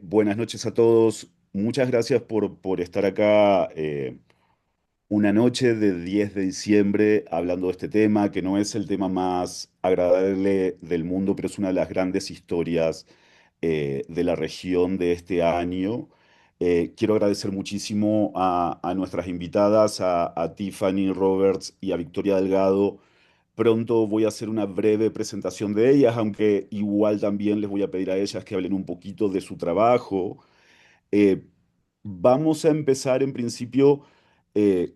Buenas noches a todos. Muchas gracias por estar acá una noche de 10 de diciembre hablando de este tema, que no es el tema más agradable del mundo, pero es una de las grandes historias de la región de este año. Quiero agradecer muchísimo a nuestras invitadas, a Tiffany Roberts y a Victoria Delgado. Pronto voy a hacer una breve presentación de ellas, aunque igual también les voy a pedir a ellas que hablen un poquito de su trabajo. Eh, Vamos a empezar en principio eh,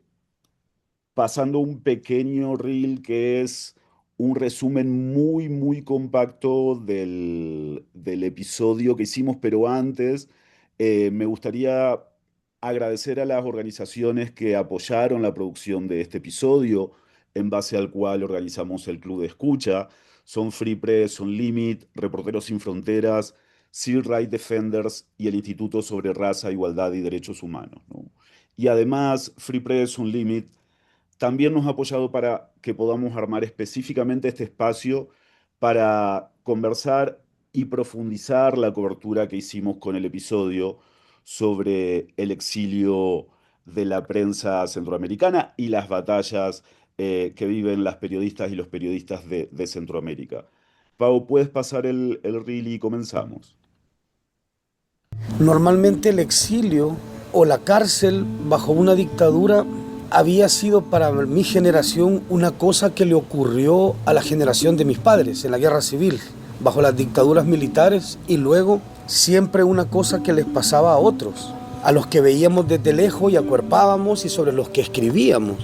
pasando un pequeño reel que es un resumen muy compacto del episodio que hicimos, pero antes me gustaría agradecer a las organizaciones que apoyaron la producción de este episodio, en base al cual organizamos el Club de Escucha. Son Free Press Unlimited, Reporteros Sin Fronteras, Civil Rights Defenders y el Instituto sobre Raza, Igualdad y Derechos Humanos, ¿no? Y además, Free Press Unlimited también nos ha apoyado para que podamos armar específicamente este espacio para conversar y profundizar la cobertura que hicimos con el episodio sobre el exilio de la prensa centroamericana y las batallas que viven las periodistas y los periodistas de Centroamérica. Pau, ¿puedes pasar el reel y comenzamos? Normalmente el exilio o la cárcel bajo una dictadura había sido para mi generación una cosa que le ocurrió a la generación de mis padres en la guerra civil, bajo las dictaduras militares, y luego siempre una cosa que les pasaba a otros, a los que veíamos desde lejos y acuerpábamos y sobre los que escribíamos,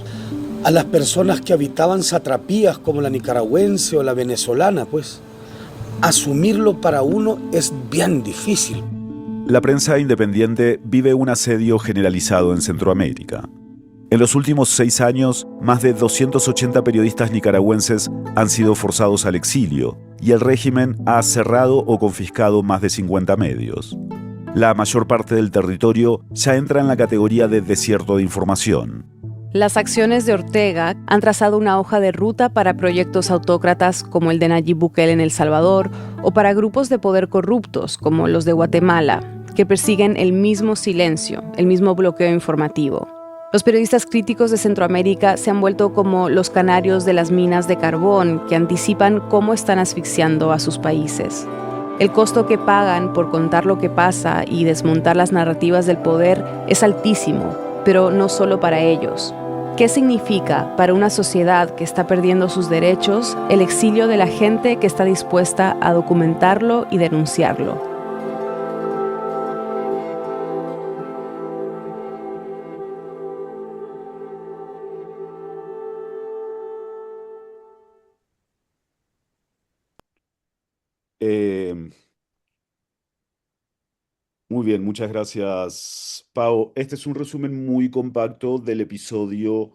a las personas que habitaban satrapías como la nicaragüense o la venezolana. Pues asumirlo para uno es bien difícil. La prensa independiente vive un asedio generalizado en Centroamérica. En los últimos 6 años, más de 280 periodistas nicaragüenses han sido forzados al exilio y el régimen ha cerrado o confiscado más de 50 medios. La mayor parte del territorio ya entra en la categoría de desierto de información. Las acciones de Ortega han trazado una hoja de ruta para proyectos autócratas como el de Nayib Bukele en El Salvador o para grupos de poder corruptos como los de Guatemala, que persiguen el mismo silencio, el mismo bloqueo informativo. Los periodistas críticos de Centroamérica se han vuelto como los canarios de las minas de carbón que anticipan cómo están asfixiando a sus países. El costo que pagan por contar lo que pasa y desmontar las narrativas del poder es altísimo, pero no solo para ellos. ¿Qué significa para una sociedad que está perdiendo sus derechos el exilio de la gente que está dispuesta a documentarlo y denunciarlo? Eh, Muy bien, muchas gracias, Pau. Este es un resumen muy compacto del episodio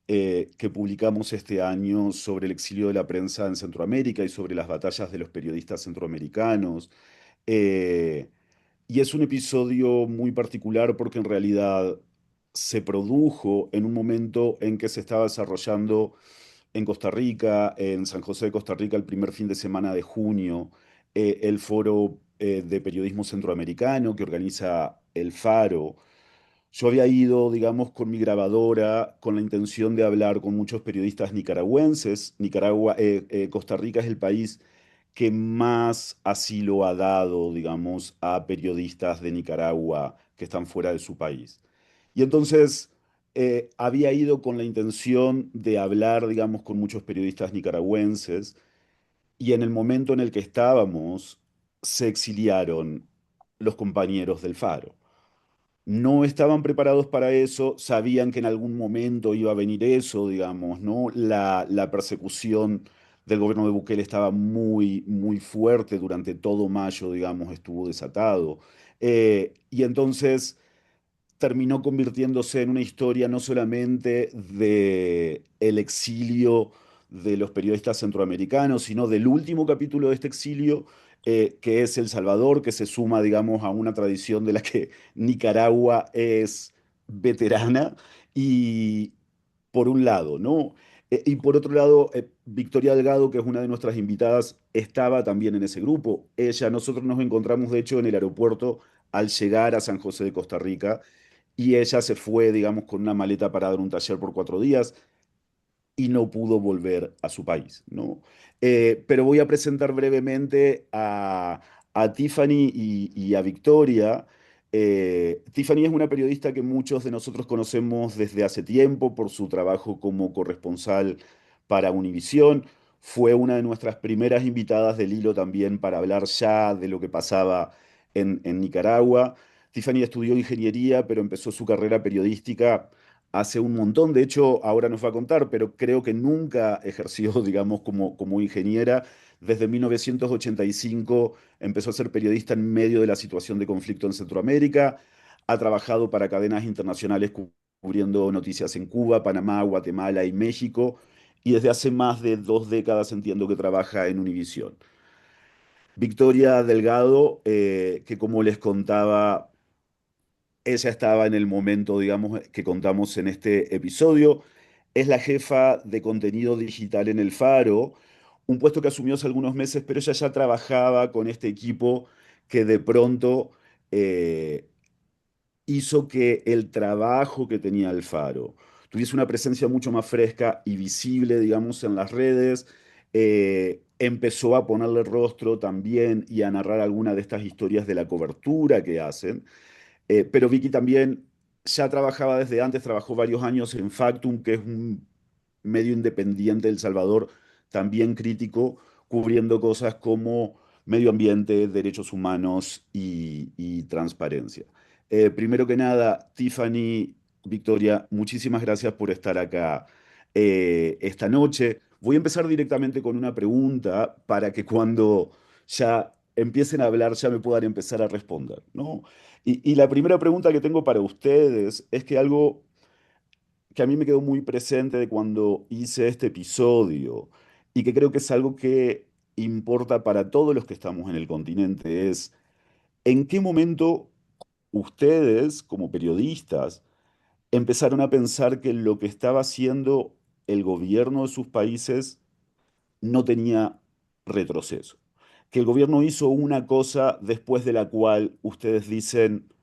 que publicamos este año sobre el exilio de la prensa en Centroamérica y sobre las batallas de los periodistas centroamericanos. Eh, y es un episodio muy particular porque en realidad se produjo en un momento en que se estaba desarrollando en Costa Rica, en San José de Costa Rica, el primer fin de semana de junio, el foro de periodismo centroamericano que organiza El Faro. Yo había ido, digamos, con mi grabadora con la intención de hablar con muchos periodistas nicaragüenses. Costa Rica es el país que más asilo ha dado, digamos, a periodistas de Nicaragua que están fuera de su país. Y entonces había ido con la intención de hablar, digamos, con muchos periodistas nicaragüenses y en el momento en el que estábamos se exiliaron los compañeros del Faro. No estaban preparados para eso, sabían que en algún momento iba a venir eso, digamos, ¿no? La persecución del gobierno de Bukele estaba muy fuerte durante todo mayo, digamos, estuvo desatado. Y entonces terminó convirtiéndose en una historia no solamente de el exilio de los periodistas centroamericanos, sino del último capítulo de este exilio, que es El Salvador, que se suma, digamos, a una tradición de la que Nicaragua es veterana, y por un lado, ¿no? Y por otro lado, Victoria Delgado, que es una de nuestras invitadas, estaba también en ese grupo. Nosotros nos encontramos de hecho en el aeropuerto al llegar a San José de Costa Rica y ella se fue, digamos, con una maleta para dar un taller por 4 días y no pudo volver a su país, ¿no? Pero voy a presentar brevemente a Tiffany y a Victoria. Tiffany es una periodista que muchos de nosotros conocemos desde hace tiempo por su trabajo como corresponsal para Univisión. Fue una de nuestras primeras invitadas del hilo también para hablar ya de lo que pasaba en Nicaragua. Tiffany estudió ingeniería, pero empezó su carrera periodística hace un montón. De hecho, ahora nos va a contar, pero creo que nunca ejerció, digamos, como ingeniera. Desde 1985 empezó a ser periodista en medio de la situación de conflicto en Centroamérica. Ha trabajado para cadenas internacionales cubriendo noticias en Cuba, Panamá, Guatemala y México. Y desde hace más de 2 décadas entiendo que trabaja en Univisión. Victoria Delgado, que como les contaba, ella estaba en el momento, digamos, que contamos en este episodio. Es la jefa de contenido digital en El Faro, un puesto que asumió hace algunos meses, pero ella ya trabajaba con este equipo que de pronto eh, hizo que el trabajo que tenía El Faro tuviese una presencia mucho más fresca y visible, digamos, en las redes. Empezó a ponerle rostro también y a narrar algunas de estas historias de la cobertura que hacen. Pero Vicky también ya trabajaba desde antes, trabajó varios años en Factum, que es un medio independiente de El Salvador, también crítico, cubriendo cosas como medio ambiente, derechos humanos y transparencia. Primero que nada, Tiffany, Victoria, muchísimas gracias por estar acá esta noche. Voy a empezar directamente con una pregunta para que cuando ya empiecen a hablar ya me puedan empezar a responder, ¿no? Y la primera pregunta que tengo para ustedes es que algo que a mí me quedó muy presente de cuando hice este episodio y que creo que es algo que importa para todos los que estamos en el continente es ¿en qué momento ustedes, como periodistas, empezaron a pensar que lo que estaba haciendo el gobierno de sus países no tenía retroceso? Que el gobierno hizo una cosa después de la cual ustedes dicen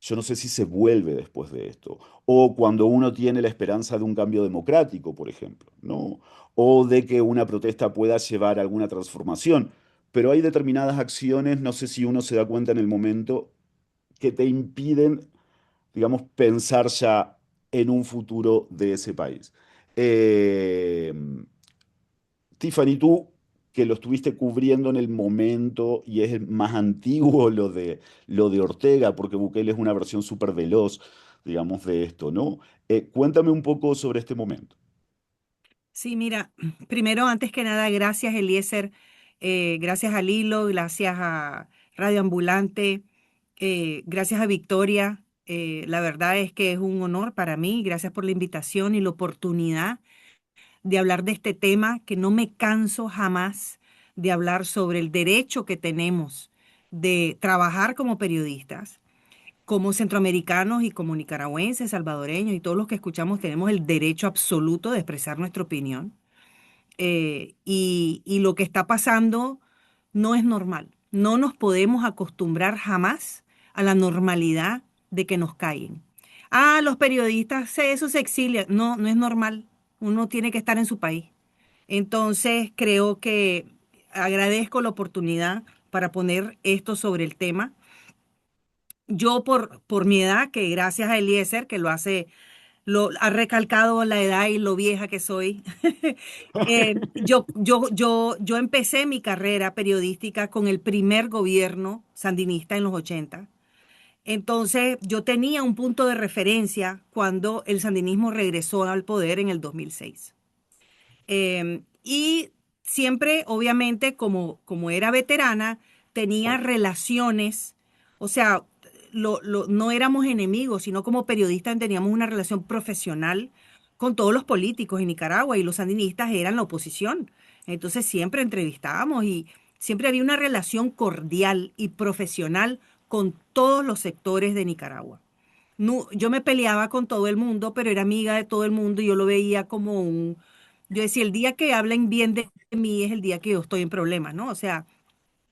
yo no sé si se vuelve después de esto. O cuando uno tiene la esperanza de un cambio democrático, por ejemplo, ¿no? O de que una protesta pueda llevar a alguna transformación. Pero hay determinadas acciones, no sé si uno se da cuenta en el momento, que te impiden, digamos, pensar ya en un futuro de ese país. Eh, Tiffany, tú que lo estuviste cubriendo en el momento y es más antiguo lo de Ortega, porque Bukele es una versión súper veloz, digamos, de esto, ¿no? Cuéntame un poco sobre este momento. Sí, mira, primero, antes que nada, gracias, Eliezer, gracias a Lilo, gracias a Radio Ambulante, gracias a Victoria. La verdad es que es un honor para mí. Gracias por la invitación y la oportunidad de hablar de este tema, que no me canso jamás de hablar sobre el derecho que tenemos de trabajar como periodistas. Como centroamericanos y como nicaragüenses, salvadoreños y todos los que escuchamos tenemos el derecho absoluto de expresar nuestra opinión. Y lo que está pasando no es normal. No nos podemos acostumbrar jamás a la normalidad de que nos callen. Ah, los periodistas, eso se exilia. No, no es normal. Uno tiene que estar en su país. Entonces, creo que agradezco la oportunidad para poner esto sobre el tema. Yo por mi edad, que gracias a Eliezer, que lo hace, lo ha recalcado la edad y lo vieja que soy. Yo empecé mi carrera periodística con el primer gobierno sandinista en los 80. Entonces, yo tenía un punto de referencia cuando el sandinismo regresó al poder en el 2006. Y siempre, obviamente, como era veterana, tenía relaciones, o sea, no éramos enemigos, sino como periodistas teníamos una relación profesional con todos los políticos en Nicaragua y los sandinistas eran la oposición. Entonces siempre entrevistábamos y siempre había una relación cordial y profesional con todos los sectores de Nicaragua. No, yo me peleaba con todo el mundo, pero era amiga de todo el mundo y yo lo veía como yo decía, el día que hablen bien de mí es el día que yo estoy en problemas, ¿no? O sea,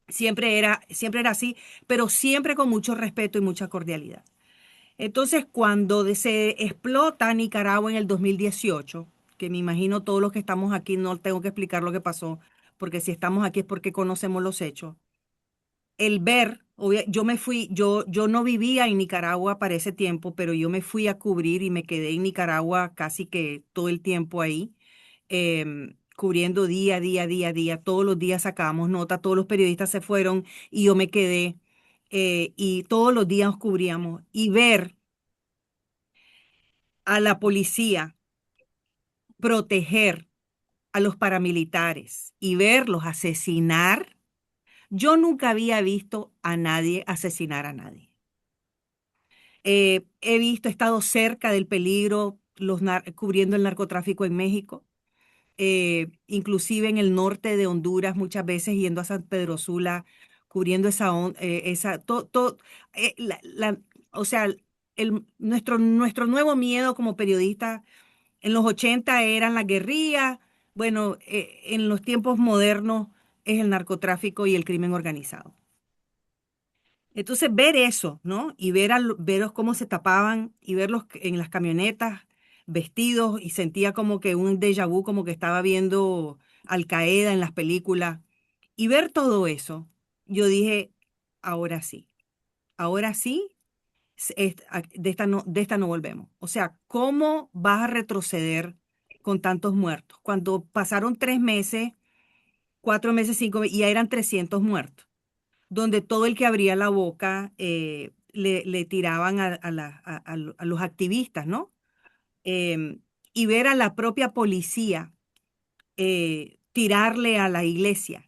siempre era así, pero siempre con mucho respeto y mucha cordialidad. Entonces, cuando se explota Nicaragua en el 2018, que me imagino todos los que estamos aquí, no tengo que explicar lo que pasó, porque si estamos aquí es porque conocemos los hechos. El ver, yo me fui, yo no vivía en Nicaragua para ese tiempo, pero yo me fui a cubrir y me quedé en Nicaragua casi que todo el tiempo ahí, cubriendo día a día, día a día. Todos los días sacábamos nota, todos los periodistas se fueron y yo me quedé, y todos los días cubríamos. Y ver a la policía proteger a los paramilitares y verlos asesinar, yo nunca había visto a nadie asesinar a nadie. He estado cerca del peligro, cubriendo el narcotráfico en México, inclusive en el norte de Honduras, muchas veces yendo a San Pedro Sula, cubriendo o sea, nuestro nuevo miedo como periodista en los 80 eran las guerrillas, bueno, en los tiempos modernos es el narcotráfico y el crimen organizado. Entonces, ver eso, ¿no? Y verlos cómo se tapaban y verlos en las camionetas vestidos y sentía como que un déjà vu, como que estaba viendo Al Qaeda en las películas. Y ver todo eso, yo dije, ahora sí, de esta no volvemos. O sea, ¿cómo vas a retroceder con tantos muertos? Cuando pasaron 3 meses, 4 meses, 5 meses, y ya eran 300 muertos donde todo el que abría la boca le tiraban a los activistas, ¿no? Y ver a la propia policía tirarle a la iglesia,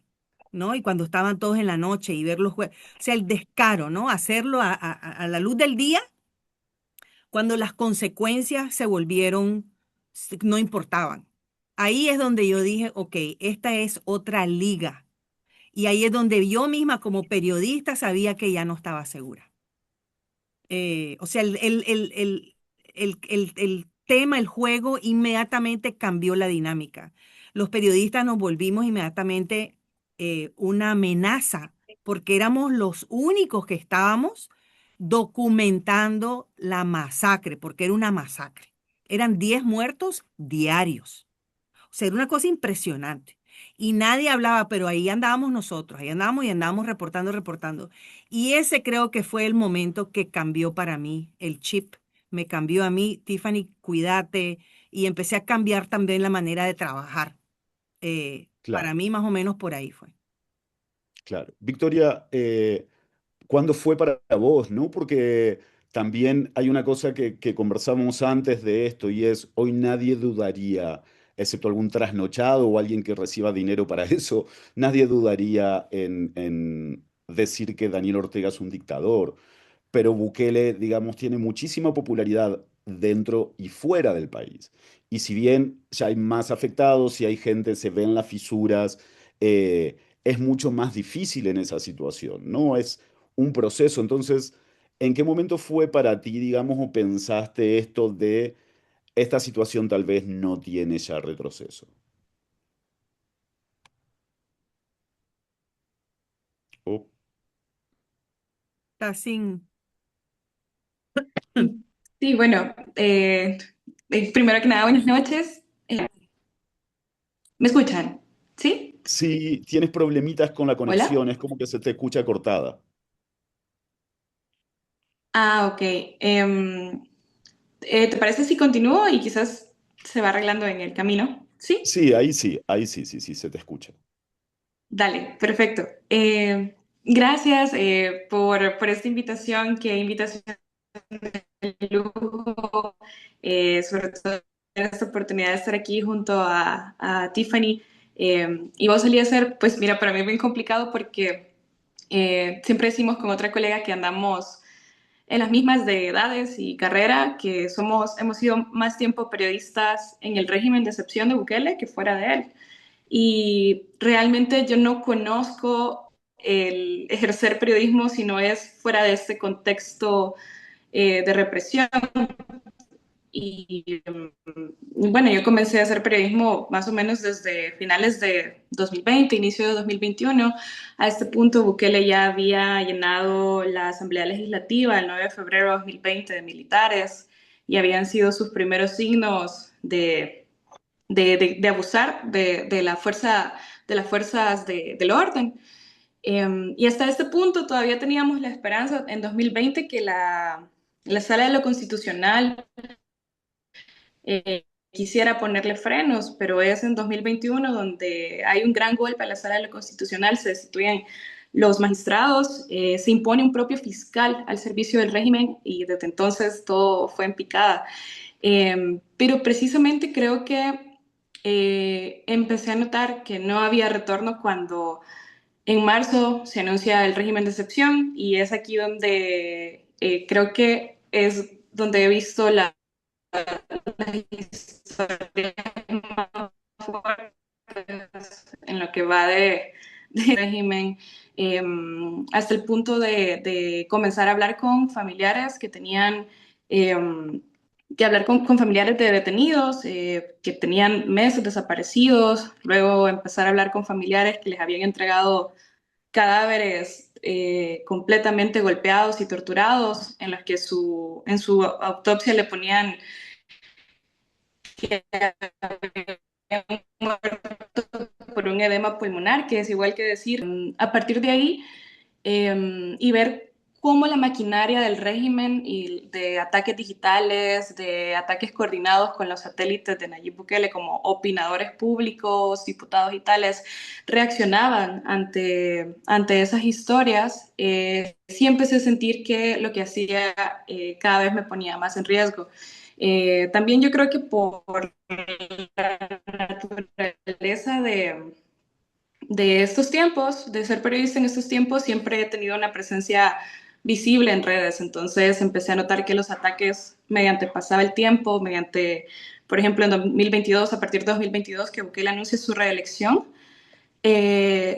¿no? Y cuando estaban todos en la noche y ver o sea, el descaro, ¿no? Hacerlo a la luz del día, cuando las consecuencias no importaban. Ahí es donde yo dije, ok, esta es otra liga. Y ahí es donde yo misma como periodista sabía que ya no estaba segura. O sea, el tema, el juego, inmediatamente cambió la dinámica. Los periodistas nos volvimos inmediatamente una amenaza porque éramos los únicos que estábamos documentando la masacre, porque era una masacre. Eran 10 muertos diarios. O sea, era una cosa impresionante. Y nadie hablaba, pero ahí andábamos nosotros, ahí andábamos y andábamos reportando, reportando. Y ese creo que fue el momento que cambió para mí, el chip me cambió a mí, Tiffany, cuídate, y empecé a cambiar también la manera de trabajar. Para Claro, mí más o menos por ahí fue. claro. Victoria, ¿cuándo fue para vos, no? Porque también hay una cosa que conversamos antes de esto y es, hoy nadie dudaría, excepto algún trasnochado o alguien que reciba dinero para eso, nadie dudaría en decir que Daniel Ortega es un dictador, pero Bukele, digamos, tiene muchísima popularidad dentro y fuera del país. Y si bien ya hay más afectados, si hay gente, se ven las fisuras, es mucho más difícil en esa situación, ¿no? Es un proceso. Entonces, ¿en qué momento fue para ti, digamos, o pensaste esto de esta situación tal vez no tiene ya retroceso? Oh, Está sin... Sí, bueno, primero que nada, buenas noches. ¿Me escuchan? ¿Sí? si tienes problemitas con la ¿Hola? conexión, es como que se te escucha cortada. Ah, ok. ¿Te parece si continúo y quizás se va arreglando en el camino? ¿Sí? Ahí sí, sí, sí, se te escucha. Dale, perfecto. Gracias por esta invitación, qué invitación de lujo, sobre todo esta oportunidad de estar aquí junto a Tiffany. Y vos solía ser, pues mira, para mí es bien complicado porque siempre decimos con otra colega que andamos en las mismas de edades y carrera, que hemos sido más tiempo periodistas en el régimen de excepción de Bukele que fuera de él. Y realmente yo no conozco el ejercer periodismo si no es fuera de este contexto de represión. Y bueno, yo comencé a hacer periodismo más o menos desde finales de 2020, inicio de 2021. A este punto, Bukele ya había llenado la Asamblea Legislativa el 9 de febrero de 2020 de militares y habían sido sus primeros signos de abusar de la fuerza, de las fuerzas del orden. Y hasta este punto todavía teníamos la esperanza en 2020 que la Sala de lo Constitucional quisiera ponerle frenos, pero es en 2021 donde hay un gran golpe a la Sala de lo Constitucional, se destituyen los magistrados, se impone un propio fiscal al servicio del régimen y desde entonces todo fue en picada. Pero precisamente creo que empecé a notar que no había retorno cuando en marzo se anuncia el régimen de excepción y es aquí donde creo que es donde he visto las historias más fuertes en lo que va de régimen, hasta el punto de comenzar a hablar con familiares que tenían eh, que hablar con familiares de detenidos que tenían meses desaparecidos, luego empezar a hablar con familiares que les habían entregado cadáveres completamente golpeados y torturados, en los que en su autopsia le ponían que habían muerto por un edema pulmonar, que es igual que decir, a partir de ahí, y ver cómo la maquinaria del régimen y de ataques digitales, de ataques coordinados con los satélites de Nayib Bukele como opinadores públicos, diputados y tales, reaccionaban ante esas historias, sí empecé a sentir que lo que hacía cada vez me ponía más en riesgo. También yo creo que por la naturaleza de estos tiempos, de ser periodista en estos tiempos, siempre he tenido una presencia visible en redes. Entonces empecé a notar que los ataques, mediante pasaba el tiempo, mediante, por ejemplo, en 2022, a partir de 2022, que Bukele anuncia su reelección,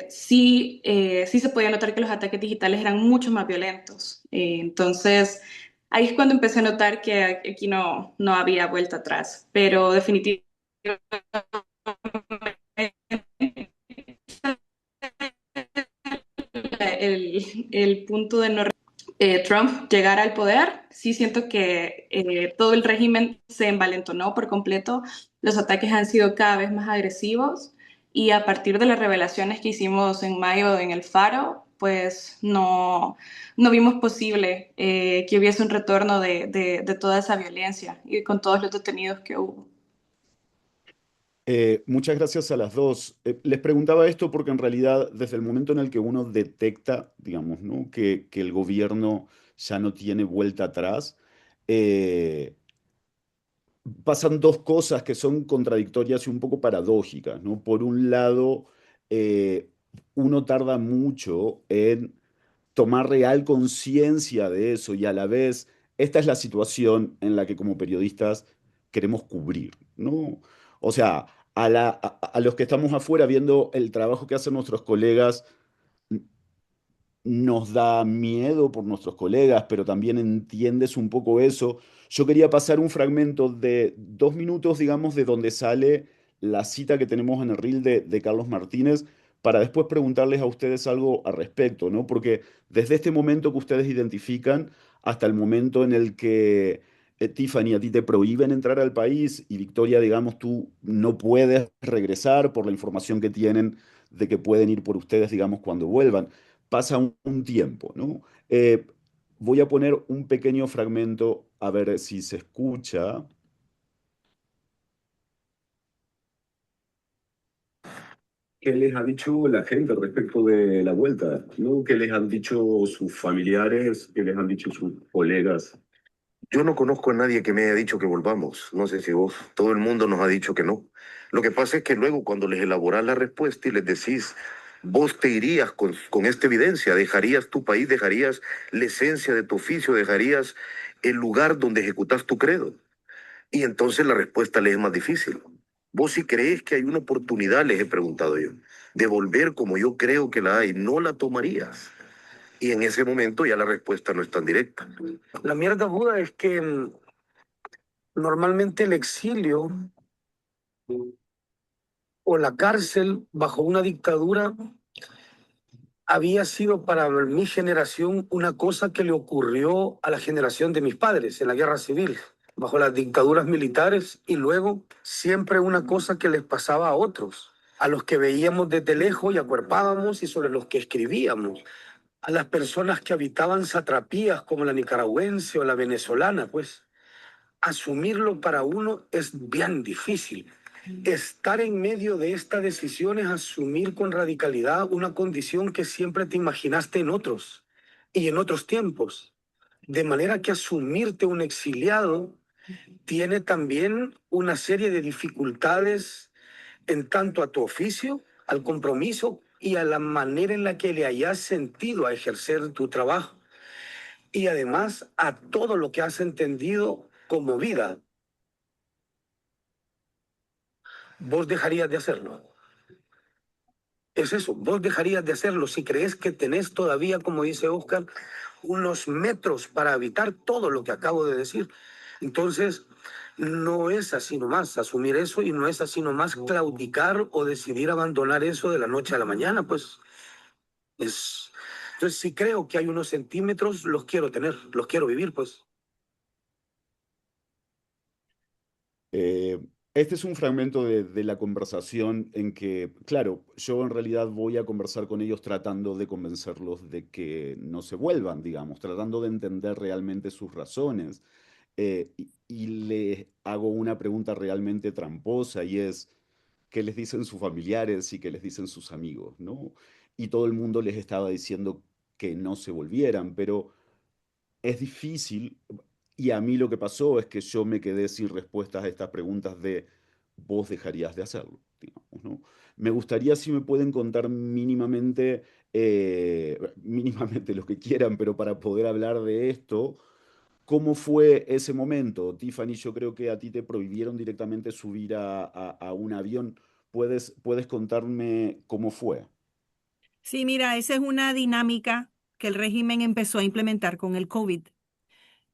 sí se podía notar que los ataques digitales eran mucho más violentos. Entonces, ahí es cuando empecé a notar que aquí no había vuelta atrás. Pero definitivamente el punto de no Trump llegara al poder, sí siento que todo el régimen se envalentonó por completo, los ataques han sido cada vez más agresivos y a partir de las revelaciones que hicimos en mayo en el Faro, pues no vimos posible que hubiese un retorno de toda esa violencia y con todos los detenidos que hubo. Muchas gracias a las dos. Les preguntaba esto porque en realidad desde el momento en el que uno detecta, digamos, ¿no? que el gobierno ya no tiene vuelta atrás, eh, pasan dos cosas que son contradictorias y un poco paradójicas, ¿no? Por un lado, eh, uno tarda mucho en tomar real conciencia de eso y a la vez esta es la situación en la que como periodistas queremos cubrir, ¿no? O sea, a los que estamos afuera viendo el trabajo que hacen nuestros colegas, nos da miedo por nuestros colegas, pero también entiendes un poco eso. Yo quería pasar un fragmento de 2 minutos, digamos, de donde sale la cita que tenemos en el reel de Carlos Martínez, para después preguntarles a ustedes algo al respecto, ¿no? Porque desde este momento que ustedes identifican hasta el momento en el que Tiffany, a ti te prohíben entrar al país y Victoria, digamos, tú no puedes regresar por la información que tienen de que pueden ir por ustedes, digamos, cuando vuelvan pasa un tiempo, ¿no? Voy a poner un pequeño fragmento a ver si se escucha. ¿Qué les ha dicho la gente respecto de la vuelta? ¿No? ¿Qué les han dicho sus familiares? ¿Qué les han dicho sus colegas? Yo no conozco a nadie que me haya dicho que volvamos. No sé si vos. Todo el mundo nos ha dicho que no. Lo que pasa es que luego cuando les elaborás la respuesta y les decís, vos te irías con esta evidencia, dejarías tu país, dejarías la esencia de tu oficio, dejarías el lugar donde ejecutas tu credo. Y entonces la respuesta les es más difícil. Vos si crees que hay una oportunidad, les he preguntado yo, de volver como yo creo que la hay, ¿no la tomarías? Y en ese momento ya la respuesta no es tan directa. La mierda duda es que Normalmente el exilio o la cárcel bajo una dictadura había sido para mi generación una cosa que le ocurrió a la generación de mis padres en la guerra civil, bajo las dictaduras militares, y luego siempre una cosa que les pasaba a otros, a los que veíamos desde lejos y acuerpábamos y sobre los que escribíamos, a las personas que habitaban satrapías como la nicaragüense o la venezolana, pues asumirlo para uno es bien difícil. Estar en medio de esta decisión es asumir con radicalidad una condición que siempre te imaginaste en otros y en otros tiempos. De manera que asumirte un exiliado tiene también una serie de dificultades en tanto a tu oficio, al compromiso y a la manera en la que le hayas sentido a ejercer tu trabajo. Y además a todo lo que has entendido como vida. Vos dejarías de hacerlo. Es eso, vos dejarías de hacerlo si crees que tenés todavía, como dice Oscar, unos metros para evitar todo lo que acabo de decir. Entonces, no es así nomás asumir eso y no es así nomás claudicar o decidir abandonar eso de la noche a la mañana, pues es... Entonces, si creo que hay unos centímetros, los quiero tener, los quiero vivir, pues. Eh, este es un fragmento de la conversación en que, claro, yo en realidad voy a conversar con ellos tratando de convencerlos de que no se vuelvan, digamos, tratando de entender realmente sus razones. Y les hago una pregunta realmente tramposa y es, ¿qué les dicen sus familiares y qué les dicen sus amigos, ¿no? Y todo el mundo les estaba diciendo que no se volvieran, pero es difícil, y a mí lo que pasó es que yo me quedé sin respuestas a estas preguntas de vos dejarías de hacerlo, digamos, ¿no? Me gustaría si me pueden contar mínimamente, mínimamente lo que quieran, pero para poder hablar de esto, ¿cómo fue ese momento? Tiffany, yo creo que a ti te prohibieron directamente subir a un avión. ¿Puedes contarme cómo fue? Sí, mira, esa es una dinámica que el régimen empezó a implementar con el COVID.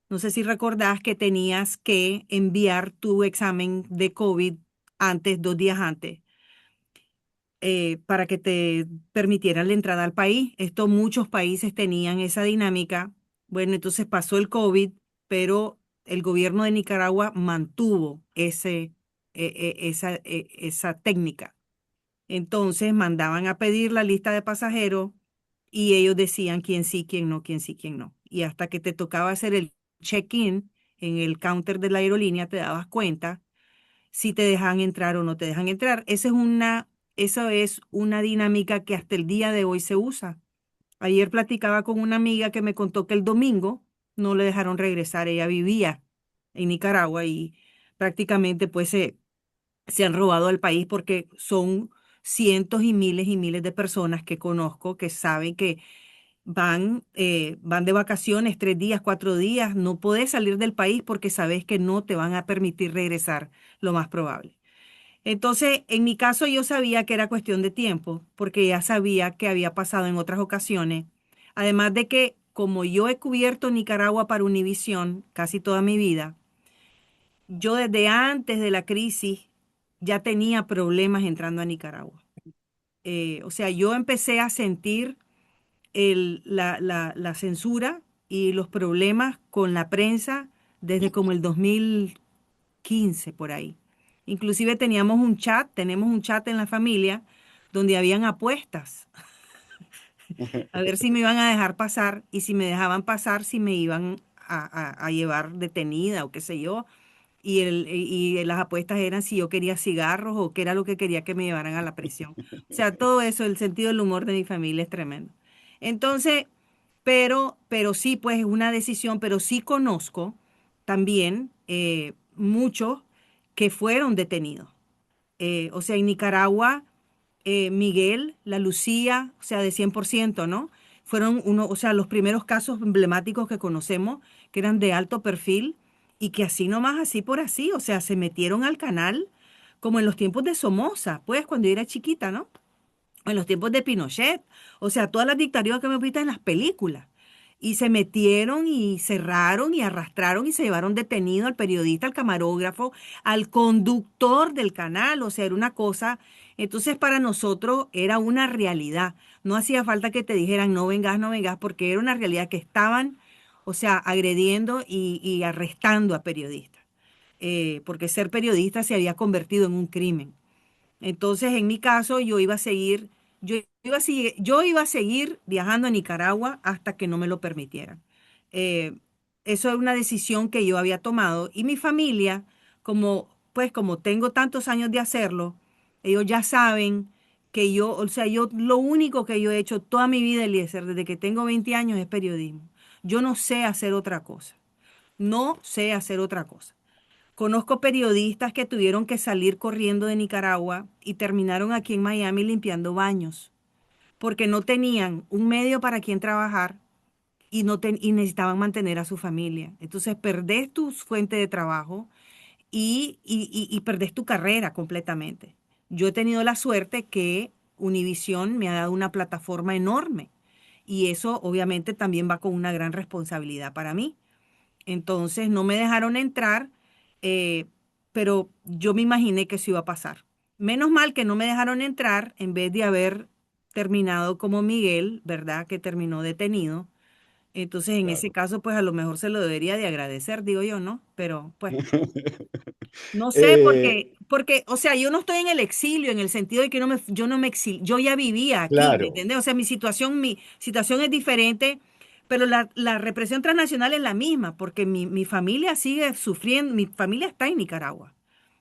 No sé si recordás que tenías que enviar tu examen de COVID antes, 2 días antes, para que te permitieran la entrada al país. Esto muchos países tenían esa dinámica. Bueno, entonces pasó el COVID, pero el gobierno de Nicaragua mantuvo esa técnica. Entonces mandaban a pedir la lista de pasajeros y ellos decían quién sí, quién no, quién sí, quién no. Y hasta que te tocaba hacer el check-in en el counter de la aerolínea, te dabas cuenta si te dejan entrar o no te dejan entrar. Esa es una dinámica que hasta el día de hoy se usa. Ayer platicaba con una amiga que me contó que el domingo no le dejaron regresar. Ella vivía en Nicaragua y prácticamente pues se han robado al país porque son cientos y miles de personas que conozco que saben que van de vacaciones 3 días, 4 días, no podés salir del país porque sabes que no te van a permitir regresar, lo más probable. Entonces, en mi caso yo sabía que era cuestión de tiempo, porque ya sabía que había pasado en otras ocasiones. Además de que, como yo he cubierto Nicaragua para Univisión casi toda mi vida, yo desde antes de la crisis ya tenía problemas entrando a Nicaragua. O sea, yo empecé a sentir la censura y los problemas con la prensa desde como el 2015 por ahí. Inclusive tenemos un chat en la familia donde habían apuestas a ver si me iban a dejar pasar y si me dejaban pasar, si me iban a llevar detenida o qué sé yo. Y las apuestas eran si yo quería cigarros o qué era lo que quería que me llevaran a la prisión. O sea, todo eso, el sentido del humor de mi familia es tremendo. Entonces, pero sí, pues es una decisión, pero sí conozco también muchos que fueron detenidos. O sea, en Nicaragua, Miguel, la Lucía, o sea, de 100%, ¿no? Fueron uno, o sea, los primeros casos emblemáticos que conocemos, que eran de alto perfil y que así nomás, así por así, o sea, se metieron al canal como en los tiempos de Somoza, pues cuando yo era chiquita, ¿no? En los tiempos de Pinochet, o sea, todas las dictaduras que me viste en las películas. y se metieron y cerraron y arrastraron y se llevaron detenido al periodista, al camarógrafo, al conductor del canal. O sea, era una cosa. Entonces, para nosotros era una realidad. No hacía falta que te dijeran no vengas, no vengas, porque era una realidad que estaban, o sea, agrediendo y arrestando a periodistas. Porque ser periodista se había convertido en un crimen. Entonces, en mi caso, yo iba a seguir viajando a Nicaragua hasta que no me lo permitieran. Eh, Eso es una decisión que yo había tomado y mi familia, como tengo tantos años de hacerlo, ellos ya saben que yo, o sea, yo lo único que yo he hecho toda mi vida, Eliezer, desde que tengo 20 años es periodismo. Yo no sé hacer otra cosa. No sé hacer otra cosa. Conozco periodistas que tuvieron que salir corriendo de Nicaragua y terminaron aquí en Miami limpiando baños, porque no tenían un medio para quien trabajar y necesitaban mantener a su familia. Entonces perdés tu fuente de trabajo y perdés tu carrera completamente. Yo he tenido la suerte que Univision me ha dado una plataforma enorme y eso obviamente también va con una gran responsabilidad para mí. Entonces no me dejaron entrar, eh, pero yo me imaginé que eso iba a pasar. Menos mal que no me dejaron entrar en vez de haber terminado como Miguel, ¿verdad? Que terminó detenido. Entonces, en ese Claro. caso, pues a lo mejor se lo debería de agradecer, digo yo, ¿no? Pero pues no sé, Eh, o sea, yo no estoy en el exilio en el sentido de que yo no me exilio, yo ya vivía aquí, ¿me claro. entiendes? O sea, mi situación es diferente, pero la represión transnacional es la misma, porque mi familia sigue sufriendo, mi familia está en Nicaragua,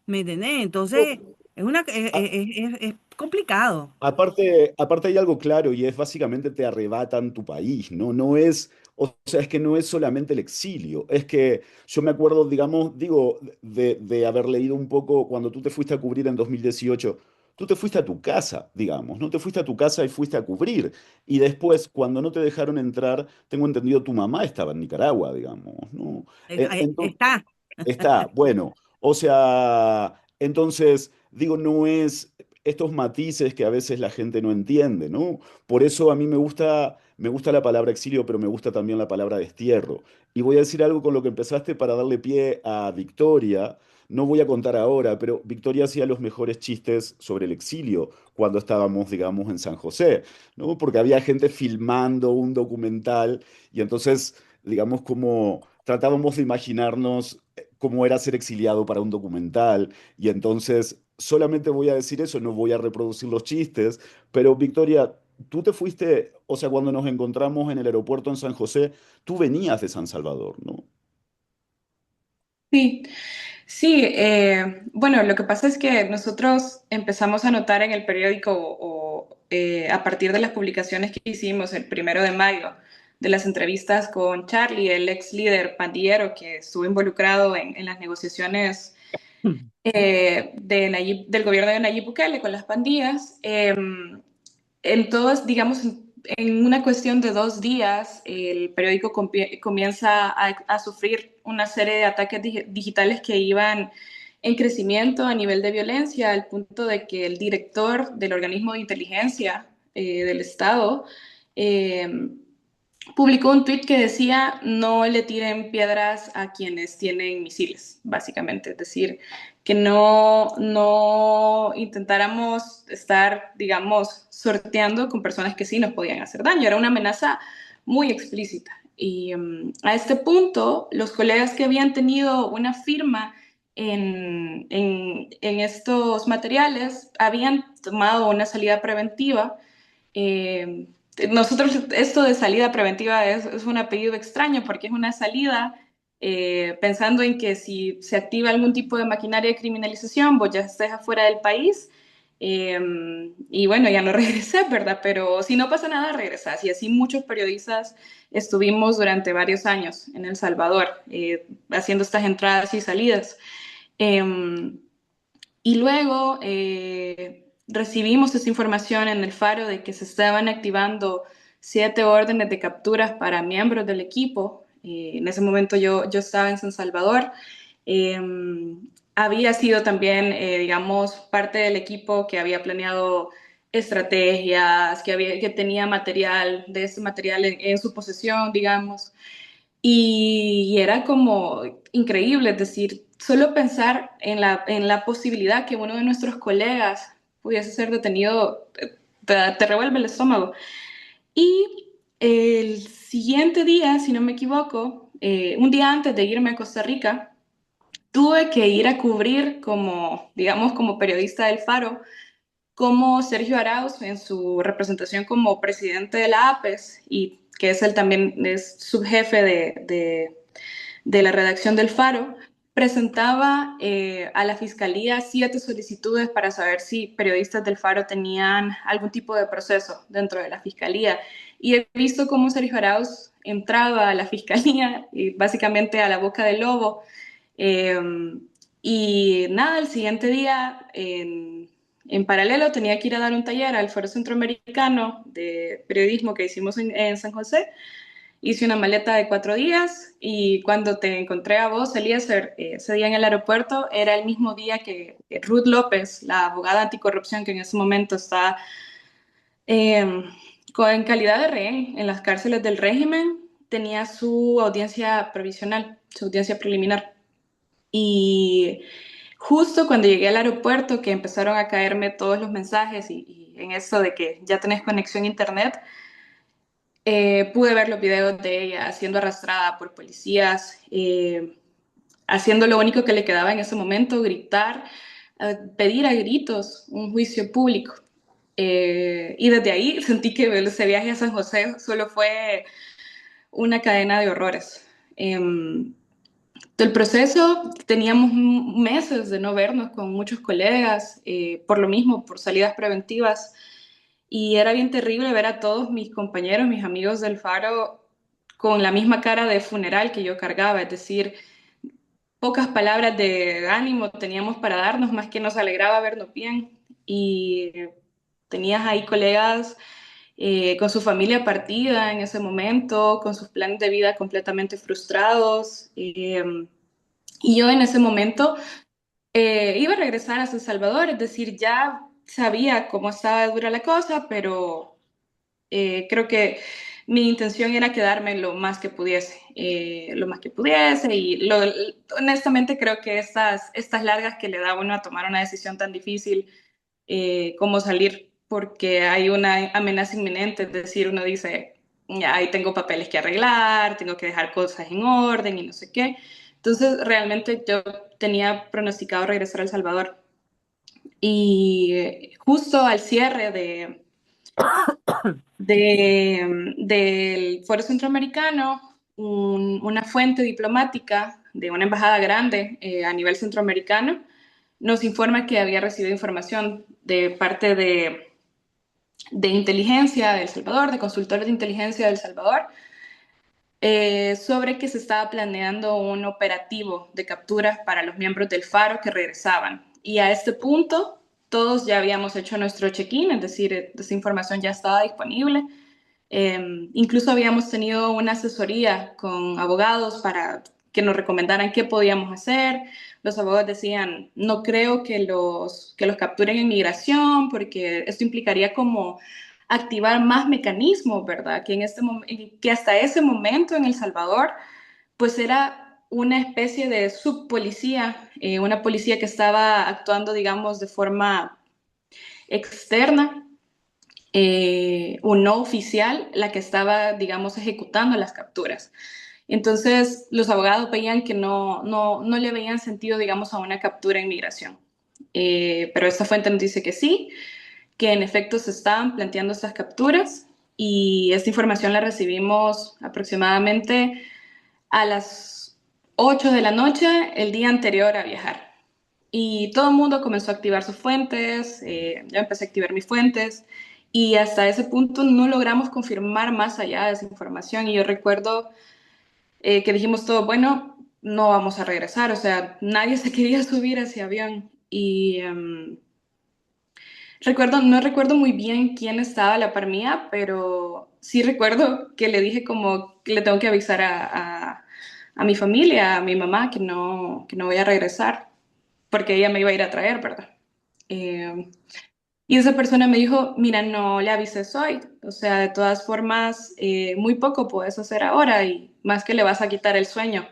¿me entiendes? Entonces, es complicado. Aparte hay algo claro y es básicamente te arrebatan tu país, ¿no? No es, o sea, es que no es solamente el exilio, es que yo me acuerdo, digamos, digo, de haber leído un poco cuando tú te fuiste a cubrir en 2018, tú te fuiste a tu casa, digamos, no te fuiste a tu casa y fuiste a cubrir. Y después, cuando no te dejaron entrar, tengo entendido, tu mamá estaba en Nicaragua, digamos, ¿no? Entonces, Está. está, bueno, o sea, entonces, digo, no es estos matices que a veces la gente no entiende, ¿no? Por eso a mí me gusta la palabra exilio, pero me gusta también la palabra destierro. Y voy a decir algo con lo que empezaste para darle pie a Victoria. No voy a contar ahora, pero Victoria hacía los mejores chistes sobre el exilio cuando estábamos, digamos, en San José, ¿no? Porque había gente filmando un documental y entonces, digamos, como tratábamos de imaginarnos cómo era ser exiliado para un documental y entonces solamente voy a decir eso, no voy a reproducir los chistes, pero Victoria, tú te fuiste, o sea, cuando nos encontramos en el aeropuerto en San José, tú venías de San Salvador, ¿no? Sí, sí, bueno, lo que pasa es que nosotros empezamos a notar en el periódico a partir de las publicaciones que hicimos el 1 de mayo, de las entrevistas con Charlie, el ex líder pandillero que estuvo involucrado en las negociaciones del gobierno de Nayib Bukele con las pandillas. En todos, digamos, en una cuestión de 2 días, el periódico comienza a sufrir una serie de ataques digitales que iban en crecimiento a nivel de violencia, al punto de que el director del organismo de inteligencia del Estado eh, publicó un tuit que decía no le tiren piedras a quienes tienen misiles, básicamente. Es decir, que no intentáramos estar, digamos, sorteando con personas que sí nos podían hacer daño. Era una amenaza muy explícita. Y a este punto, los colegas que habían tenido una firma en estos materiales habían tomado una salida preventiva. eh, Nosotros, esto de salida preventiva es un apellido extraño porque es una salida pensando en que si se activa algún tipo de maquinaria de criminalización, vos ya estés afuera del país eh, y bueno, ya no regresé, ¿verdad? Pero si no pasa nada, regresás. Y así muchos periodistas estuvimos durante varios años en El Salvador haciendo estas entradas y salidas. Eh, y luego recibimos esa información en el Faro de que se estaban activando 7 órdenes de capturas para miembros del equipo. En ese momento yo estaba en San Salvador. Eh, Había sido también, digamos, parte del equipo que había planeado estrategias, que tenía material, de ese material en su posesión, digamos. Y era como increíble, es decir, solo pensar en la posibilidad que uno de nuestros colegas pudiese ser detenido, te revuelve el estómago. Y el siguiente día, si no me equivoco, un día antes de irme a Costa Rica, tuve que ir a cubrir como, digamos, como periodista del Faro, como Sergio Arauz en su representación como presidente de la APES y que es él también es subjefe de la redacción del Faro, presentaba a la Fiscalía 7 solicitudes para saber si periodistas del Faro tenían algún tipo de proceso dentro de la Fiscalía. Y he visto cómo Sergio Arauz entraba a la Fiscalía y básicamente a la boca del lobo. Eh, y nada, el siguiente día, en paralelo, tenía que ir a dar un taller al Foro Centroamericano de Periodismo que hicimos en San José. Hice una maleta de 4 días y cuando te encontré a vos, Eliezer, ese día en el aeropuerto, era el mismo día que Ruth López, la abogada anticorrupción que en ese momento está eh, en calidad de rehén en las cárceles del régimen, tenía su audiencia provisional, su audiencia preliminar. Y justo cuando llegué al aeropuerto, que empezaron a caerme todos los mensajes y en eso de que ya tenés conexión a internet, pude ver los videos de ella siendo arrastrada por policías, haciendo lo único que le quedaba en ese momento, gritar, pedir a gritos un juicio público. Y desde ahí sentí que ese viaje a San José solo fue una cadena de horrores. El proceso, teníamos meses de no vernos con muchos colegas, por lo mismo, por salidas preventivas, y era bien terrible ver a todos mis compañeros, mis amigos del Faro, con la misma cara de funeral que yo cargaba, es decir, pocas palabras de ánimo teníamos para darnos, más que nos alegraba vernos bien, y tenías ahí colegas con su familia partida en ese momento, con sus planes de vida completamente frustrados. Y yo en ese momento iba a regresar a San Salvador, es decir, ya sabía cómo estaba dura la cosa, pero creo que mi intención era quedarme lo más que pudiese y honestamente creo que estas largas que le da a uno a tomar una decisión tan difícil como salir, porque hay una amenaza inminente, es decir, uno dice, ya, ahí tengo papeles que arreglar, tengo que dejar cosas en orden y no sé qué. Entonces, realmente yo tenía pronosticado regresar a El Salvador. Y justo al cierre del Foro Centroamericano, una fuente diplomática de una embajada grande a nivel centroamericano nos informa que había recibido información de parte de inteligencia de El Salvador, de consultores de inteligencia de El Salvador, sobre que se estaba planeando un operativo de captura para los miembros del Faro que regresaban. Y a este punto, todos ya habíamos hecho nuestro check-in, es decir, esa información ya estaba disponible. Incluso habíamos tenido una asesoría con abogados para que nos recomendaran qué podíamos hacer. Los abogados decían, no creo que los capturen en migración, porque esto implicaría como activar más mecanismos, ¿verdad? Que hasta ese momento en El Salvador, pues era una especie de subpolicía, una policía que estaba actuando, digamos, de forma externa, o no oficial, la que estaba, digamos, ejecutando las capturas. Entonces, los abogados veían que no le veían sentido, digamos, a una captura en migración. Pero esta fuente nos dice que sí, que en efecto se estaban planteando estas capturas y esta información la recibimos aproximadamente a las 8 de la noche el día anterior a viajar. Y todo el mundo comenzó a activar sus fuentes, yo empecé a activar mis fuentes y hasta ese punto no logramos confirmar más allá de esa información. Y yo recuerdo que dijimos todo, bueno, no vamos a regresar, o sea, nadie se quería subir a ese avión. Y no recuerdo muy bien quién estaba a la par mía, pero sí recuerdo que le dije como que le tengo que avisar a mi familia, a mi mamá, que no voy a regresar, porque ella me iba a ir a traer, ¿verdad? Eh, Y esa persona me dijo, mira, no le avises hoy, o sea, de todas formas, muy poco puedes hacer ahora y más que le vas a quitar el sueño,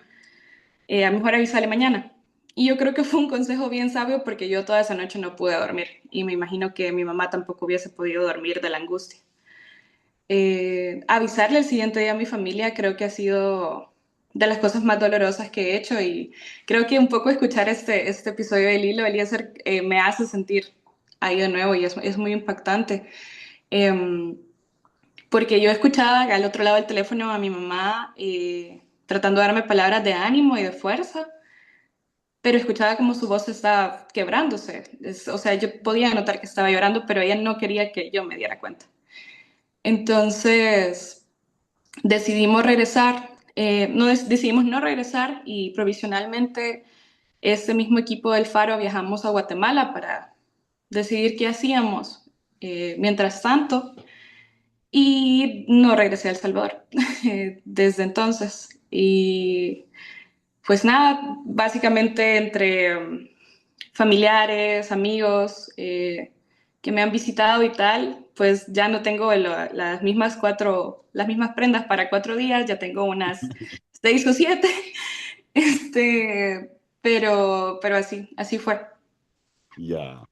a lo mejor avísale mañana. Y yo creo que fue un consejo bien sabio porque yo toda esa noche no pude dormir y me imagino que mi mamá tampoco hubiese podido dormir de la angustia. Avisarle el siguiente día a mi familia creo que ha sido de las cosas más dolorosas que he hecho y creo que un poco escuchar este episodio de Lilo Eliezer me hace sentir ahí de nuevo y es muy impactante. Eh, Porque yo escuchaba al otro lado del teléfono a mi mamá tratando de darme palabras de ánimo y de fuerza, pero escuchaba como su voz estaba quebrándose. O sea, yo podía notar que estaba llorando, pero ella no quería que yo me diera cuenta. Entonces decidimos regresar, decidimos no regresar y provisionalmente ese mismo equipo del Faro viajamos a Guatemala para decidir qué hacíamos. Mientras tanto, y no regresé a El Salvador desde entonces. Y pues nada, básicamente entre familiares, amigos que me han visitado y tal, pues ya no tengo las mismas prendas para 4 días, ya tengo unas 6 o 7, pero así fue. Ya.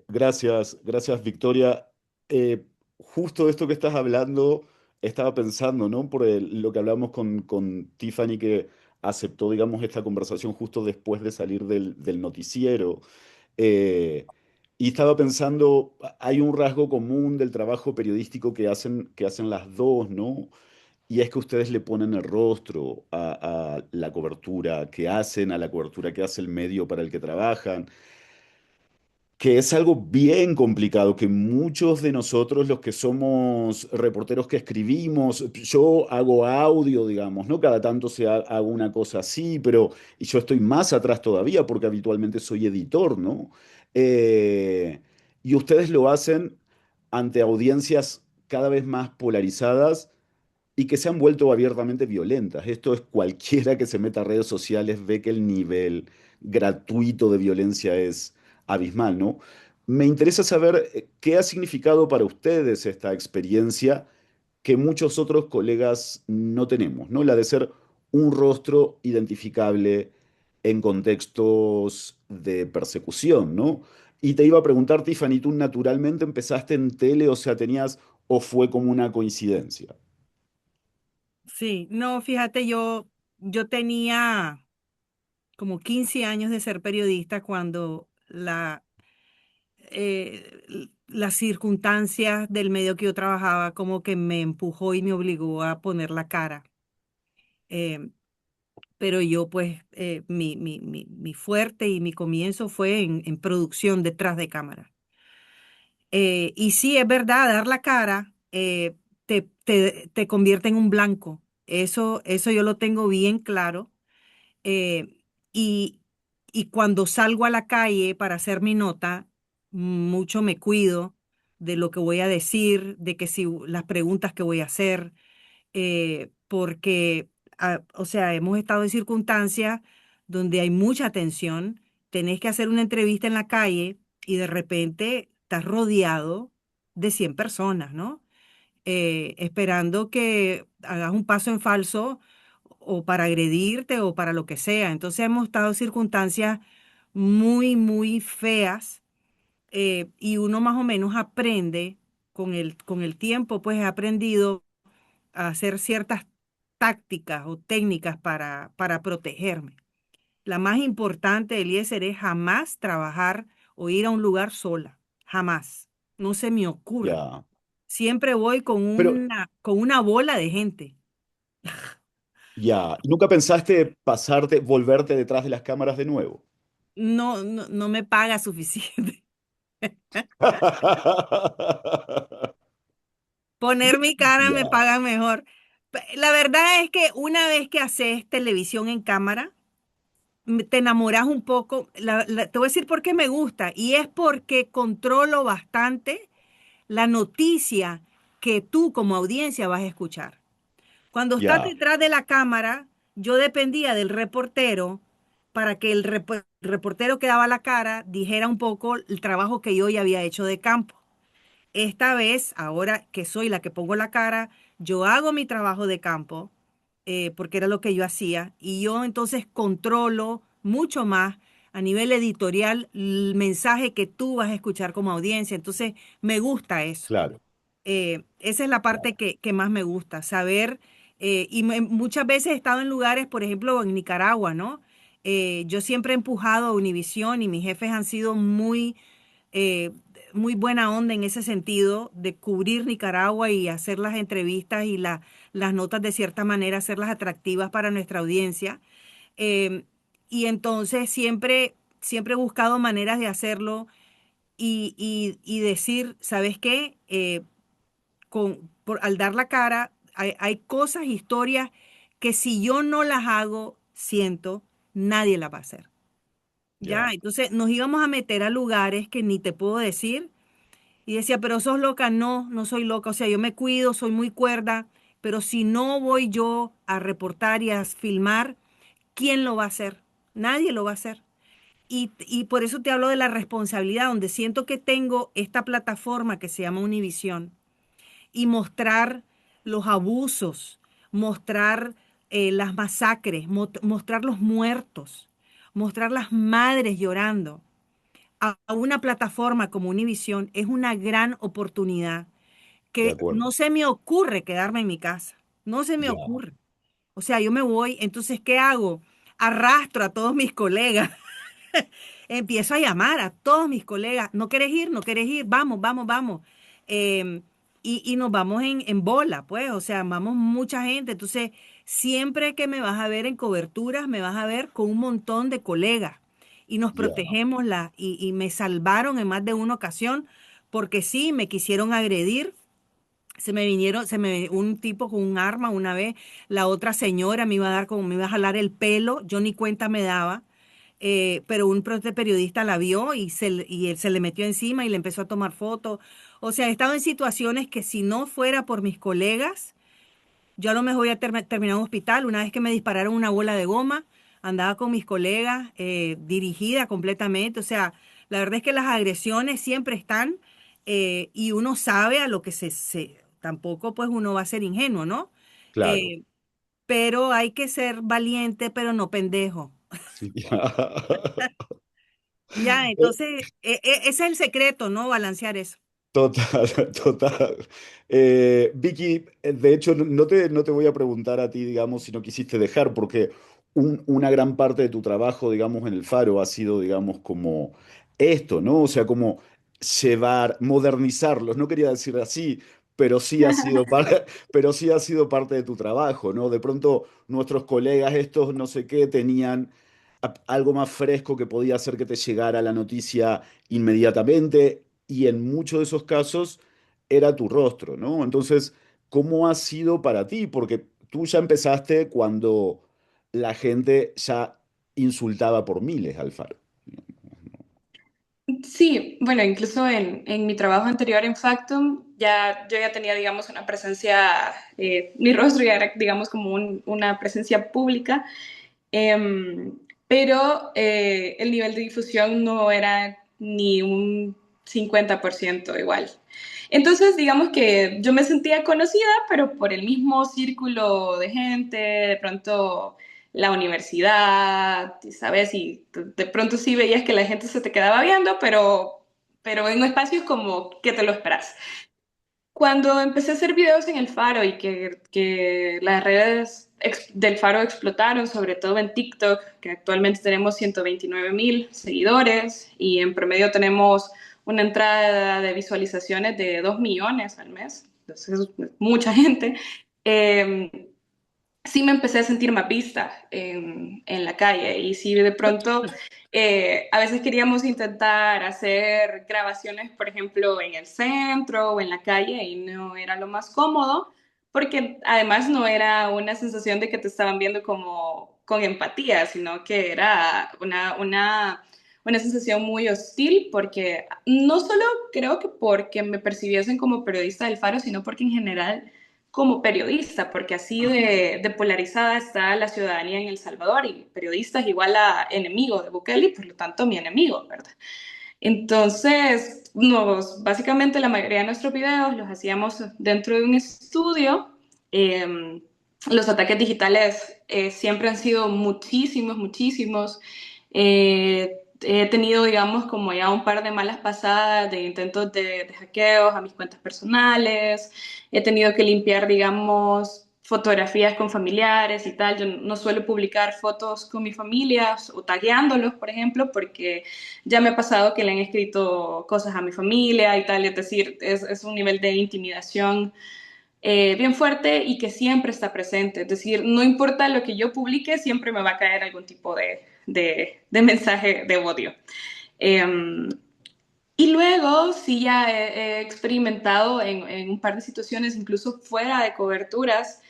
Gracias, Victoria. Justo de esto que estás hablando, estaba pensando, ¿no? Lo que hablamos con Tiffany, que aceptó, digamos, esta conversación justo después de salir del noticiero. Eh, y estaba pensando, hay un rasgo común del trabajo periodístico que hacen las dos, ¿no? Y es que ustedes le ponen el rostro a la cobertura que hacen, a la cobertura que hace el medio para el que trabajan, que es algo bien complicado, que muchos de nosotros, los que somos reporteros que escribimos, yo hago audio, digamos, ¿no? Cada tanto hago una cosa así, pero y yo estoy más atrás todavía porque habitualmente soy editor, ¿no? Eh, y ustedes lo hacen ante audiencias cada vez más polarizadas y que se han vuelto abiertamente violentas. Esto es cualquiera que se meta a redes sociales ve que el nivel gratuito de violencia es abismal, ¿no? Me interesa saber qué ha significado para ustedes esta experiencia que muchos otros colegas no tenemos, ¿no? La de ser un rostro identificable en contextos de persecución, ¿no? Y te iba a preguntar, Tiffany, ¿tú naturalmente empezaste en tele, o sea, tenías, o fue como una coincidencia? Sí, no, fíjate, yo tenía como 15 años de ser periodista cuando las circunstancias del medio que yo trabajaba como que me empujó y me obligó a poner la cara. Eh, pero yo pues mi fuerte y mi comienzo fue en producción detrás de cámara. Y sí, es verdad, dar la cara te convierte en un blanco. Eso yo lo tengo bien claro. Eh, y, y cuando salgo a la calle para hacer mi nota, mucho me cuido de lo que voy a decir, de que si las preguntas que voy a hacer, porque, o sea, hemos estado en circunstancias donde hay mucha tensión, tenés que hacer una entrevista en la calle y de repente estás rodeado de 100 personas, ¿no? Esperando que hagas un paso en falso o para agredirte o para lo que sea. Entonces hemos estado en circunstancias muy, muy feas y uno más o menos aprende con el tiempo, pues he aprendido a hacer ciertas tácticas o técnicas para protegerme. La más importante, Eliezer, es jamás trabajar o ir a un lugar sola. Jamás. No se me ocurre. Ya. Siempre voy con Pero, una bola de gente. ya, ¿y nunca pensaste pasarte, volverte detrás de las cámaras de nuevo? No, no, no me paga suficiente. Poner mi cara me Ya, paga mejor. La verdad es que una vez que haces televisión en cámara, te enamoras un poco. Te voy a decir por qué me gusta. Y es porque controlo bastante la noticia que tú como audiencia vas a escuchar. Cuando estás ya, detrás de la cámara, yo dependía del reportero para que el reportero reportero que daba la cara dijera un poco el trabajo que yo ya había hecho de campo. Esta vez, ahora que soy la que pongo la cara, yo hago mi trabajo de campo, porque era lo que yo hacía, y yo entonces controlo mucho más a nivel editorial el mensaje que tú vas a escuchar como audiencia. Entonces, me gusta eso. Claro, Esa es la parte claro, que más me gusta, saber, muchas veces he estado en lugares, por ejemplo, en Nicaragua, ¿no? Yo siempre he empujado a Univisión y mis jefes han sido eh, muy buena onda en ese sentido de cubrir Nicaragua y hacer las entrevistas y las notas de cierta manera, hacerlas atractivas para nuestra audiencia. Eh, y entonces siempre he buscado maneras de hacerlo y decir, ¿sabes qué? Al dar la cara, hay cosas, historias que si yo no las hago, siento, nadie las va a hacer. Ya, ya, entonces nos íbamos a meter a lugares que ni te puedo decir. Y decía, pero sos loca. No, no soy loca. O sea, yo me cuido, soy muy cuerda, pero si no voy yo a reportar y a filmar, ¿quién lo va a hacer? Nadie lo va a hacer. Y por eso te hablo de la responsabilidad, donde siento que tengo esta plataforma que se llama Univisión y mostrar los abusos, mostrar las masacres, mostrar los muertos, mostrar las madres llorando a una plataforma como Univisión es una gran oportunidad de que acuerdo. no se me ocurre quedarme en mi casa. No se me Ya, ocurre. O sea, yo me voy, entonces, ¿qué hago? Arrastro a todos mis colegas. Empiezo a llamar a todos mis colegas. ¿No quieres ir? ¿No quieres ir? Vamos, vamos, vamos. Em, y nos vamos en bola, pues. O sea, vamos mucha gente. Entonces, siempre que me vas a ver en coberturas, me vas a ver con un montón de colegas. Y nos ya, protegemos y me salvaron en más de una ocasión porque sí, me quisieron agredir. Un tipo con un arma una vez, la otra señora me iba a dar como, me iba a jalar el pelo, yo ni cuenta me daba, pero un periodista la vio y él se le metió encima y le empezó a tomar fotos. O sea, he estado en situaciones que si no fuera por mis colegas, yo a lo mejor ya terminar en un hospital. Una vez que me dispararon una bola de goma, andaba con mis colegas, dirigida completamente. O sea, la verdad es que las agresiones siempre están, y uno sabe a lo que tampoco pues uno va a ser ingenuo, ¿no? claro. Eh, pero hay que ser valiente, pero no pendejo. Ya. Ya, entonces, ese es el secreto, ¿no? Balancear eso. Total, total. Vicky, de hecho, no te voy a preguntar a ti, digamos, si no quisiste dejar, porque una gran parte de tu trabajo, digamos, en el Faro ha sido, digamos, como esto, ¿no? O sea, como llevar, modernizarlos. No quería decir así, pero sí ha sido pero sí ha sido parte de tu trabajo, ¿no? De pronto, nuestros colegas estos, no sé qué, tenían algo más fresco que podía hacer que te llegara la noticia inmediatamente y en muchos de esos casos era tu rostro, ¿no? Entonces, ¿cómo ha sido para ti? Porque tú ya empezaste cuando la gente ya insultaba por miles al Faro. Sí, bueno, incluso en mi trabajo anterior en Factum, yo ya tenía, digamos, una presencia, mi rostro ya era, digamos, como una presencia pública, em, pero el nivel de difusión no era ni un 50% igual. Entonces, digamos que yo me sentía conocida, pero por el mismo círculo de gente, de pronto la universidad, ¿sabes? Y de pronto sí veías que la gente se te quedaba viendo, pero en espacios como que te lo esperas. Cuando empecé a hacer videos en el Faro y que las redes del Faro explotaron, sobre todo en TikTok, que actualmente tenemos 129,000 seguidores y en promedio tenemos una entrada de visualizaciones de 2 millones al mes, entonces es mucha gente. eh, sí me empecé a sentir más vista en la calle y sí de pronto a veces queríamos intentar hacer grabaciones, por ejemplo, en el centro o en la calle y no era lo más cómodo porque además no era una sensación de que te estaban viendo como con empatía, sino que era una sensación muy hostil porque no solo creo que porque me percibiesen como periodista del Faro, sino porque en general como periodista, porque así de polarizada está la ciudadanía en El Salvador y periodista es igual a enemigo de Bukele y por lo tanto mi enemigo, ¿verdad? Entonces, básicamente la mayoría de nuestros videos los hacíamos dentro de un estudio. Eh, los ataques digitales siempre han sido muchísimos, muchísimos. He tenido, digamos, como ya un par de malas pasadas de intentos de hackeos a mis cuentas personales. He tenido que limpiar, digamos, fotografías con familiares y tal. Yo no suelo publicar fotos con mi familia o tagueándolos, por ejemplo, porque ya me ha pasado que le han escrito cosas a mi familia y tal. Es decir, es un nivel de intimidación bien fuerte y que siempre está presente. Es decir, no importa lo que yo publique, siempre me va a caer algún tipo de mensaje de odio. Eh, y luego sí ya he experimentado en un par de situaciones, incluso fuera de coberturas,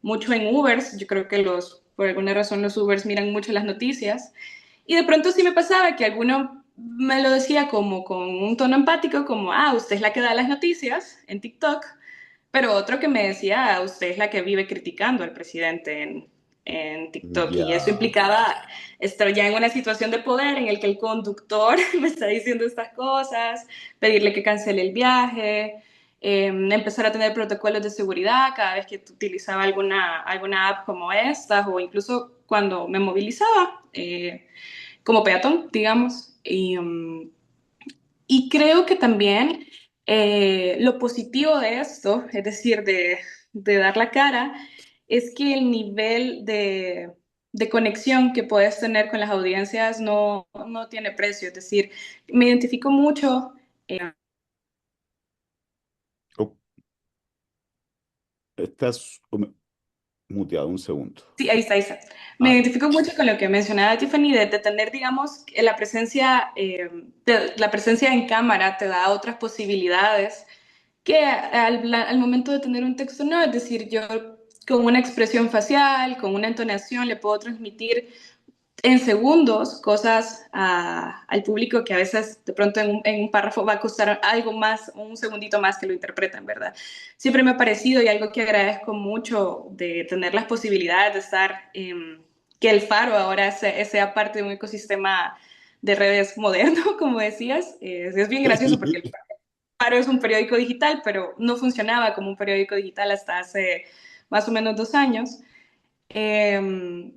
mucho en Ubers. Yo creo que por alguna razón los Ubers miran mucho las noticias. Y de pronto sí me pasaba que alguno me lo decía como con un tono empático, como, usted es la que da las noticias en TikTok, pero otro que me decía, usted es la que vive criticando al presidente en TikTok. Y eso Ya. implicaba estar ya en una situación de poder en el que el conductor me está diciendo estas cosas, pedirle que cancele el viaje, empezar a tener protocolos de seguridad cada vez que utilizaba alguna app como estas, o incluso cuando me movilizaba como peatón, digamos. Y creo que también lo positivo de esto, es decir, de dar la cara, es que el nivel de conexión que puedes tener con las audiencias no tiene precio. Es decir, me identifico mucho. Oh, estás muteado un segundo. Sí, ahí está, ahí está. Me Ah, ya. identifico mucho con lo que mencionaba Tiffany, de tener, digamos, la presencia en cámara te da otras posibilidades que al momento de tener un texto no. Es decir, yo con una expresión facial, con una entonación, le puedo transmitir en segundos cosas al público que a veces de pronto en un párrafo va a costar algo más, un segundito más que lo interpreten, ¿verdad? Siempre me ha parecido y algo que agradezco mucho de tener las posibilidades de estar, que el Faro ahora sea parte de un ecosistema de redes moderno, como decías. Es bien gracioso porque el Faro es un periódico digital, pero no funcionaba como un periódico digital hasta hace más o menos 2 años. eh,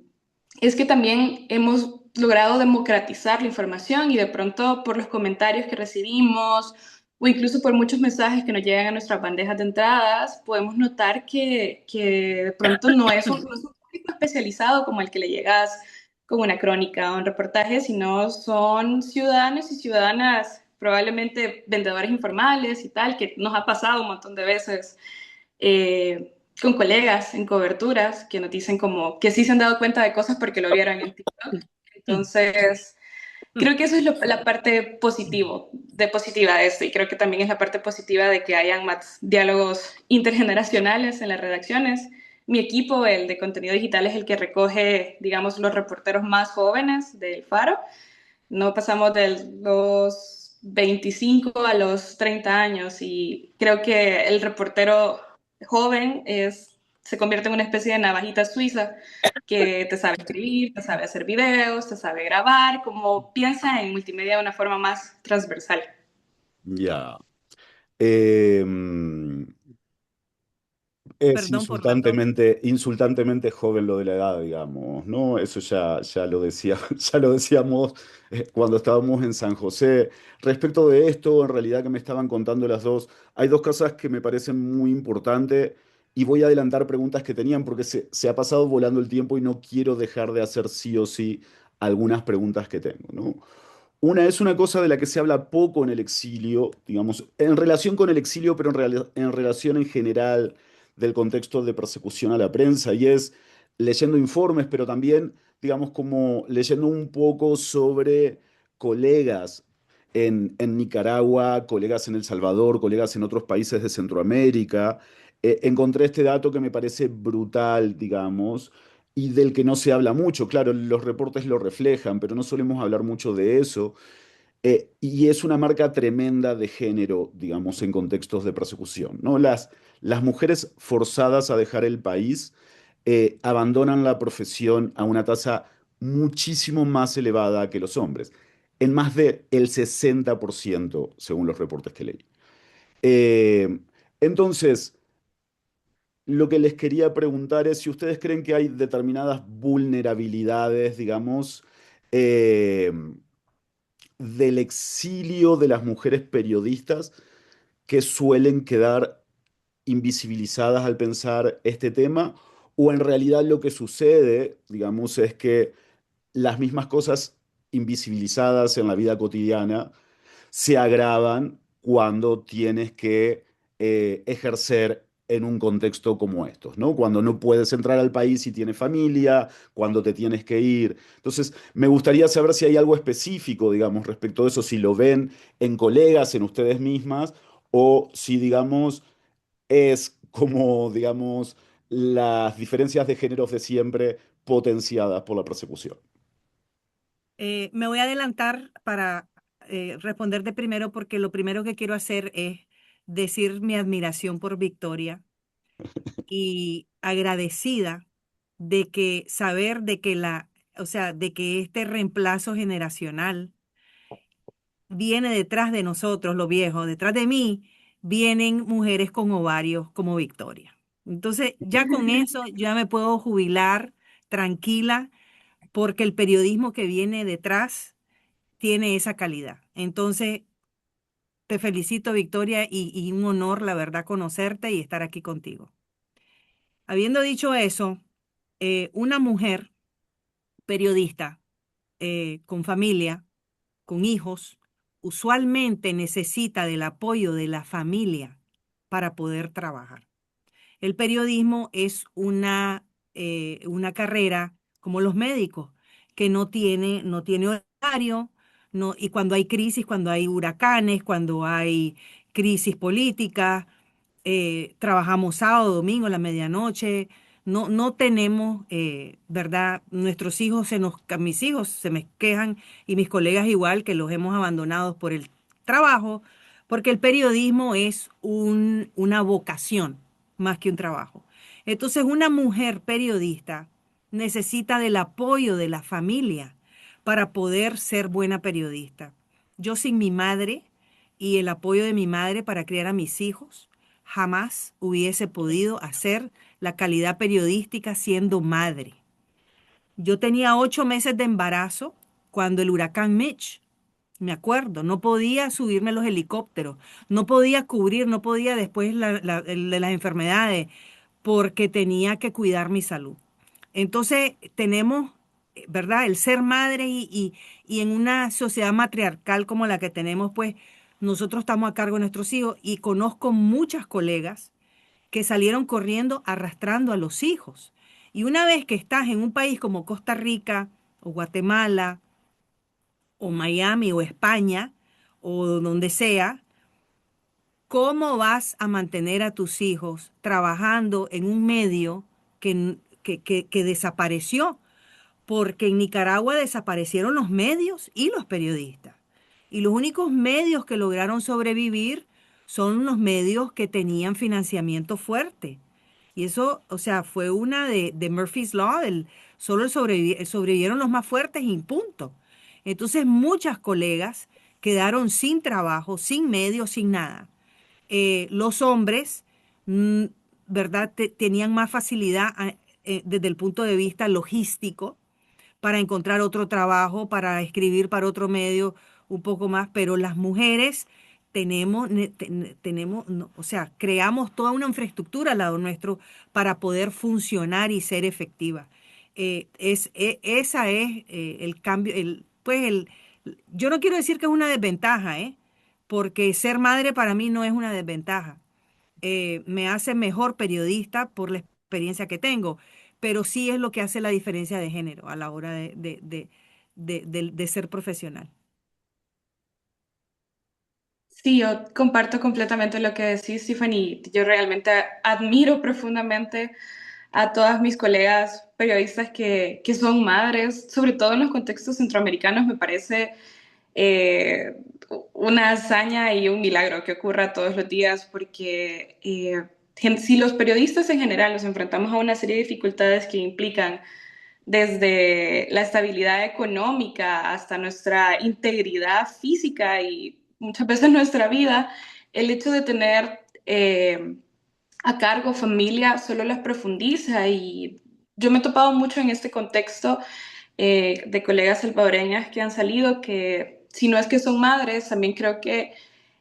es que también hemos logrado democratizar la información y de pronto por los comentarios que recibimos o incluso por muchos mensajes que nos llegan a nuestras bandejas de entradas, podemos notar que de pronto no es un público especializado como el que le llegas con una crónica o un reportaje, sino son ciudadanos y ciudadanas, probablemente vendedores informales y tal, que nos ha pasado un montón de veces con colegas en coberturas que nos dicen como que sí se han dado cuenta de cosas porque lo vieron en TikTok. Entonces, creo que eso es la parte positiva de esto y creo que también es la parte positiva de que hayan más diálogos intergeneracionales en las redacciones. Mi equipo, el de contenido digital, es el que recoge, digamos, los reporteros más jóvenes del Faro. No pasamos de los 25 a los 30 años y creo que el reportero joven se convierte en una especie de navajita suiza que te sabe escribir, te sabe hacer videos, te sabe grabar, como piensa en multimedia de una forma más transversal. Ya. Em, es Perdón por la tos. insultantemente joven lo de la edad, digamos, ¿no? Eso ya lo decía, ya lo decíamos cuando estábamos en San José. Respecto de esto, en realidad que me estaban contando las dos, hay dos cosas que me parecen muy importantes y voy a adelantar preguntas que tenían porque se ha pasado volando el tiempo y no quiero dejar de hacer sí o sí algunas preguntas que tengo, ¿no? Una es una cosa de la que se habla poco en el exilio, digamos, en relación con el exilio, pero en relación en general del contexto de persecución a la prensa, y es leyendo informes, pero también, digamos, como leyendo un poco sobre colegas en Nicaragua, colegas en El Salvador, colegas en otros países de Centroamérica. Encontré este dato que me parece brutal, digamos y del que no se habla mucho. Claro, los reportes lo reflejan, pero no solemos hablar mucho de eso. Y es una marca tremenda de género, digamos, en contextos de persecución, ¿no? Las mujeres forzadas a dejar el país abandonan la profesión a una tasa muchísimo más elevada que los hombres, en más de el 60%, según los reportes que leí. Eh, entonces, lo que les quería preguntar es si ustedes creen que hay determinadas vulnerabilidades, digamos, eh, del exilio de las mujeres periodistas que suelen quedar invisibilizadas al pensar este tema, o en realidad lo que sucede, digamos, es que las mismas cosas invisibilizadas en la vida cotidiana se agravan cuando tienes que ejercer en un contexto como estos, ¿no? Cuando no puedes entrar al país y tienes familia, cuando te tienes que ir. Entonces, me gustaría saber si hay algo específico, digamos, respecto a eso, si lo ven en colegas, en ustedes mismas, o si, digamos, es como, digamos, las diferencias de géneros de siempre potenciadas por la persecución. Me voy a adelantar para responder de primero porque lo primero que quiero hacer es decir mi admiración por Victoria y agradecida de que saber de que o sea, de que este reemplazo generacional viene detrás de nosotros, los viejos, detrás de mí, vienen mujeres con ovarios como Victoria. Entonces, ya con eso, yo ya me puedo jubilar tranquila porque el periodismo que viene detrás tiene esa calidad. Entonces, te felicito, Victoria, y un honor, la verdad, conocerte y estar aquí contigo. Habiendo dicho eso, una mujer periodista con familia, con hijos, usualmente necesita del apoyo de la familia para poder trabajar. El periodismo es una carrera como los médicos, que no tiene horario, no, y cuando hay crisis, cuando hay huracanes, cuando hay crisis política, trabajamos sábado, domingo, la medianoche, no tenemos, ¿verdad? Nuestros hijos mis hijos se me quejan y mis colegas igual que los hemos abandonado por el trabajo, porque el periodismo es una vocación más que un trabajo. Entonces, una mujer periodista necesita del apoyo de la familia para poder ser buena periodista. Yo sin mi madre y el apoyo de mi madre para criar a mis hijos, jamás hubiese podido hacer la calidad periodística siendo madre. Yo tenía 8 meses de embarazo cuando el huracán Mitch, me acuerdo, no podía subirme a los helicópteros, no podía cubrir, no podía después de las enfermedades, porque tenía que cuidar mi salud. Entonces tenemos, ¿verdad? El ser madre y en una sociedad matriarcal como la que tenemos, pues nosotros estamos a cargo de nuestros hijos y conozco muchas colegas que salieron corriendo arrastrando a los hijos. Y una vez que estás en un país como Costa Rica o Guatemala o Miami o España o donde sea, ¿cómo vas a mantener a tus hijos trabajando en un medio que desapareció? Porque en Nicaragua desaparecieron los medios y los periodistas. Y los únicos medios que lograron sobrevivir son los medios que tenían financiamiento fuerte. Y eso, o sea, fue una de Murphy's Law, solo sobrevivieron los más fuertes y punto. Entonces muchas colegas quedaron sin trabajo, sin medios, sin nada. Los hombres, mm, ¿verdad? Tenían más facilidad desde el punto de vista logístico para encontrar otro trabajo, para escribir para otro medio un poco más, pero las mujeres tenemos, no, o sea, creamos toda una infraestructura al lado nuestro para poder funcionar y ser efectiva. Esa es el cambio, yo no quiero decir que es una desventaja, porque ser madre para mí no es una desventaja. Me hace mejor periodista por la experiencia que tengo, pero sí es lo que hace la diferencia de género a la hora de ser profesional. Sí, yo comparto completamente lo que decís, Tiffany. Yo realmente admiro profundamente a todas mis colegas periodistas que son madres, sobre todo en los contextos centroamericanos. Me parece eh, una hazaña y un milagro que ocurra todos los días, porque si los periodistas en general nos enfrentamos a una serie de dificultades que implican desde la estabilidad económica hasta nuestra integridad física y muchas veces nuestra vida, el hecho de tener a cargo familia solo las profundiza, y yo me he topado mucho en este contexto de colegas salvadoreñas que han salido que si no es que son madres, también creo que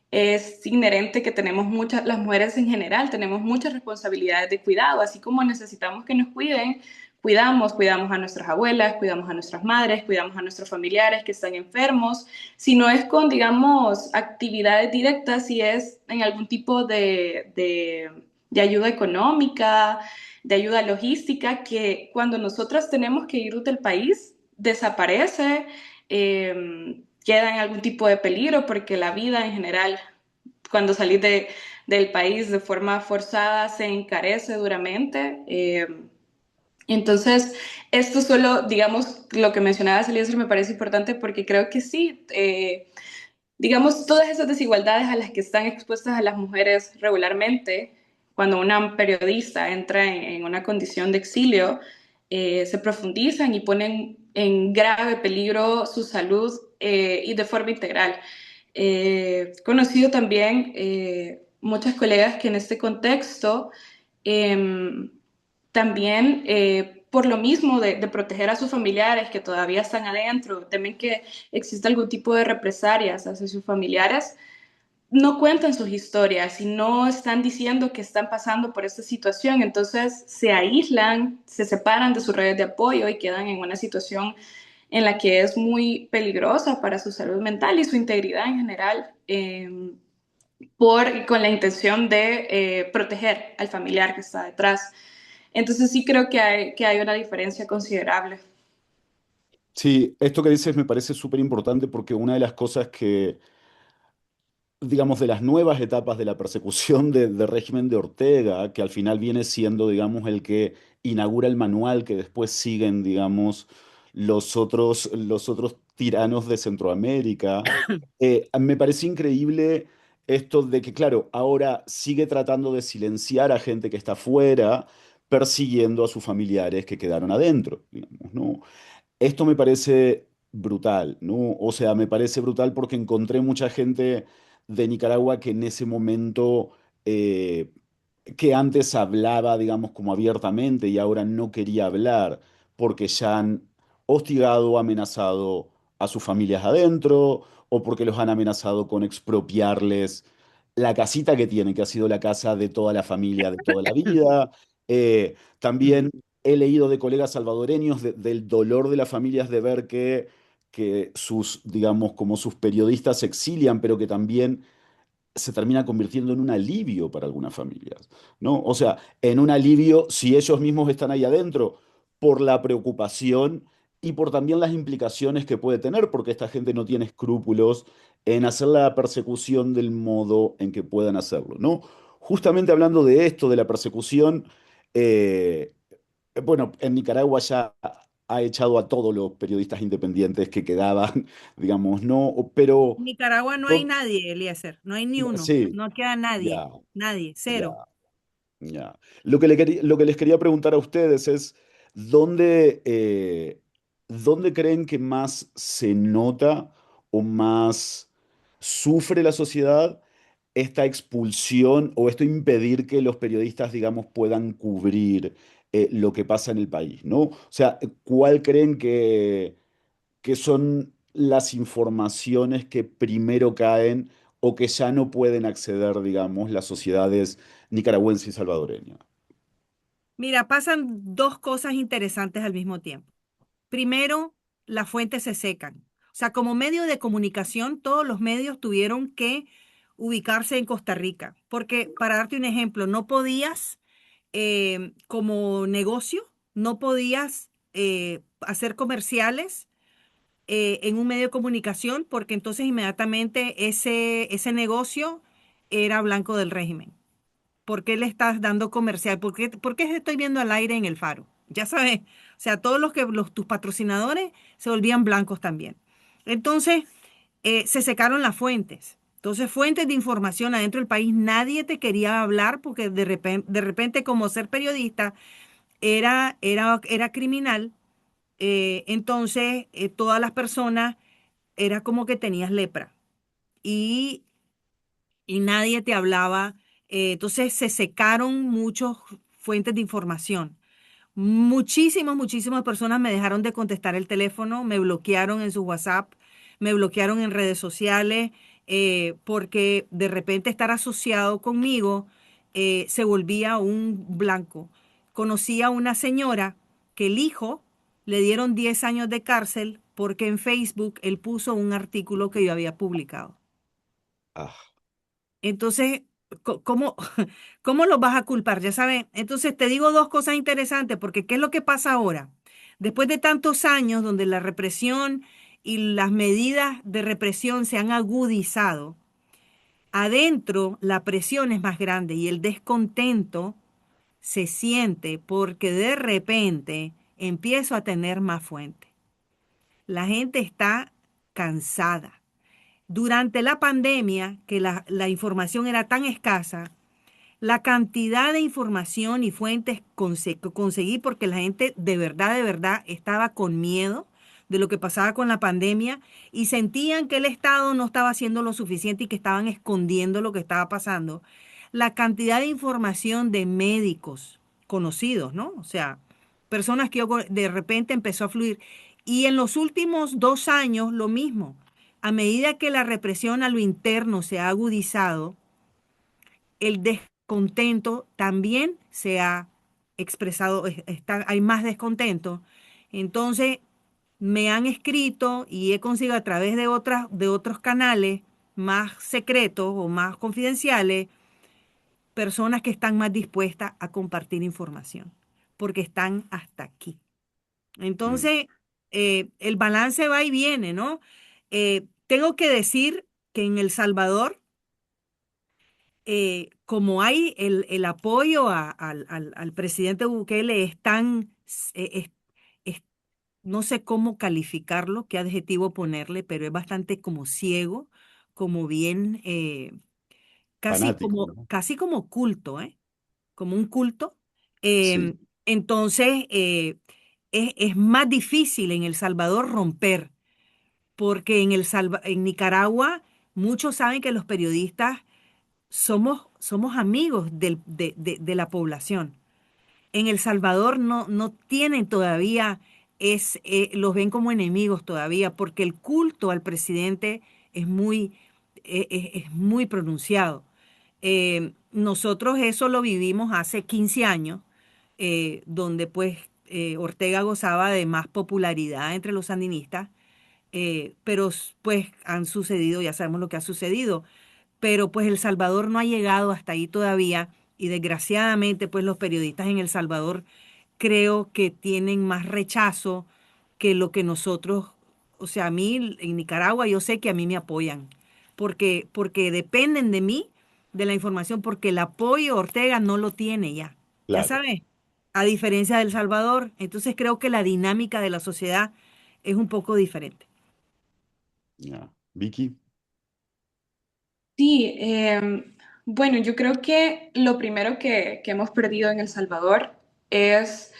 es inherente que tenemos muchas, las mujeres en general, tenemos muchas responsabilidades de cuidado, así como necesitamos que nos cuiden, cuidamos a nuestras abuelas, cuidamos a nuestras madres, cuidamos a nuestros familiares que están enfermos, si no es con, digamos, actividades directas, si es en algún tipo de ayuda económica, de ayuda logística, que cuando nosotras tenemos que ir del país, desaparece, queda en algún tipo de peligro, porque la vida en general, cuando salís del país de forma forzada, se encarece duramente. Entonces, esto solo, digamos, lo que mencionaba Eliezer me parece importante porque creo que sí, digamos, todas esas desigualdades a las que están expuestas a las mujeres regularmente, cuando una periodista entra en una condición de exilio, se profundizan y ponen en grave peligro su salud y de forma integral. He conocido también muchas colegas que en este contexto eh, también por lo mismo de proteger a sus familiares que todavía están adentro, temen que exista algún tipo de represalias hacia sus familiares, no cuentan sus historias y no están diciendo que están pasando por esta situación, entonces se aíslan, se separan de sus redes de apoyo y quedan en una situación en la que es muy peligrosa para su salud mental y su integridad en general, con la intención de proteger al familiar que está detrás. Entonces sí creo que hay una diferencia considerable. Sí, esto que dices me parece súper importante porque una de las cosas que, digamos, de las nuevas etapas de la persecución del régimen de Ortega, que al final viene siendo, digamos, el que inaugura el manual que después siguen, digamos, los otros tiranos de Centroamérica. Me parece increíble esto de que, claro, ahora sigue tratando de silenciar a gente que está afuera, persiguiendo a sus familiares que quedaron adentro, digamos, ¿no? Esto me parece brutal, ¿no? O sea, me parece brutal porque encontré mucha gente de Nicaragua que en ese momento, eh, que antes hablaba, digamos, como abiertamente y ahora no quería hablar porque ya han hostigado, amenazado a sus familias adentro o porque los han amenazado con expropiarles la casita que tienen, que ha sido la casa de toda la familia de toda la vida. También he leído de colegas salvadoreños del dolor de las familias de ver que sus, digamos, como sus periodistas se exilian, pero que también se termina convirtiendo en un alivio para algunas familias, ¿no? O sea, en un alivio si ellos mismos están ahí adentro, por la preocupación y por también las implicaciones que puede tener, porque esta gente no tiene escrúpulos en hacer la persecución del modo en que puedan hacerlo, ¿no? Justamente hablando de esto, de la persecución, eh, bueno, en Nicaragua ya ha echado a todos los periodistas independientes que quedaban, digamos, ¿no? Pero... En Nicaragua no hay nadie, Eliezer, no hay ni uno, Sí, no queda nadie, ya, nadie, ya, cero. ya. Lo que les quería preguntar a ustedes es, ¿dónde, dónde creen que más se nota o más sufre la sociedad esta expulsión o esto impedir que los periodistas, digamos, puedan cubrir lo que pasa en el país, ¿no? O sea, ¿cuál creen que son las informaciones que primero caen o que ya no pueden acceder, digamos, las sociedades nicaragüense y salvadoreña? Mira, pasan dos cosas interesantes al mismo tiempo. Primero, las fuentes se secan. O sea, como medio de comunicación, todos los medios tuvieron que ubicarse en Costa Rica, porque para darte un ejemplo, no podías, como negocio, no podías hacer comerciales en un medio de comunicación, porque entonces inmediatamente ese negocio era blanco del régimen. ¿Por qué le estás dando comercial? Por qué estoy viendo al aire en el faro? Ya sabes, o sea, todos tus patrocinadores se volvían blancos también. Entonces, se secaron las fuentes. Entonces, fuentes de información adentro del país, nadie te quería hablar porque de repente como ser periodista era criminal. Entonces, todas las personas era como que tenías lepra y, y nadie te hablaba. Entonces, se secaron muchas fuentes de información. Muchísimas personas me dejaron de contestar el teléfono, me bloquearon en su WhatsApp, me bloquearon en redes sociales, porque de repente estar asociado conmigo se volvía un blanco. Conocí a una señora que el hijo le dieron 10 años de cárcel porque en Facebook él puso un artículo que yo había publicado. Ah, Entonces, ¿cómo, cómo los vas a culpar? Ya saben, entonces te digo dos cosas interesantes, porque ¿qué es lo que pasa ahora? Después de tantos años donde la represión y las medidas de represión se han agudizado, adentro la presión es más grande y el descontento se siente porque de repente empiezo a tener más fuente. La gente está cansada. Durante la pandemia, que la información era tan escasa, la cantidad de información y fuentes que conseguí porque la gente de verdad estaba con miedo de lo que pasaba con la pandemia y sentían que el Estado no estaba haciendo lo suficiente y que estaban escondiendo lo que estaba pasando. La cantidad de información de médicos conocidos, ¿no? O sea, personas que de repente empezó a fluir. Y en los últimos 2 años, lo mismo. A medida que la represión a lo interno se ha agudizado, el descontento también se ha expresado, hay más descontento. Entonces, me han escrito y he conseguido a través de otros canales más secretos o más confidenciales, personas que están más dispuestas a compartir información, porque están hasta aquí. mm, Entonces, el balance va y viene, ¿no? Tengo que decir que en El Salvador, como hay el apoyo al presidente Bukele, es tan, es- no sé cómo calificarlo, qué adjetivo ponerle, pero es bastante como ciego, como bien, fanático, ¿no? casi como culto, ¿eh? Como un culto. Sí, Entonces, es más difícil en El Salvador romper, porque en Nicaragua muchos saben que los periodistas somos amigos de la población. En El Salvador no tienen todavía, los ven como enemigos todavía, porque el culto al presidente es muy pronunciado. Nosotros eso lo vivimos hace 15 años, donde pues Ortega gozaba de más popularidad entre los sandinistas, pero pues han sucedido, ya sabemos lo que ha sucedido, pero pues El Salvador no ha llegado hasta ahí todavía y desgraciadamente pues los periodistas en El Salvador creo que tienen más rechazo que lo que nosotros, o sea, a mí en Nicaragua yo sé que a mí me apoyan, porque dependen de mí, de la información, porque el apoyo Ortega no lo tiene ya claro. sabes, a diferencia de El Salvador, entonces creo que la dinámica de la sociedad es un poco diferente. Ya. Vicky, Sí, bueno, yo creo que lo primero que hemos perdido en El Salvador es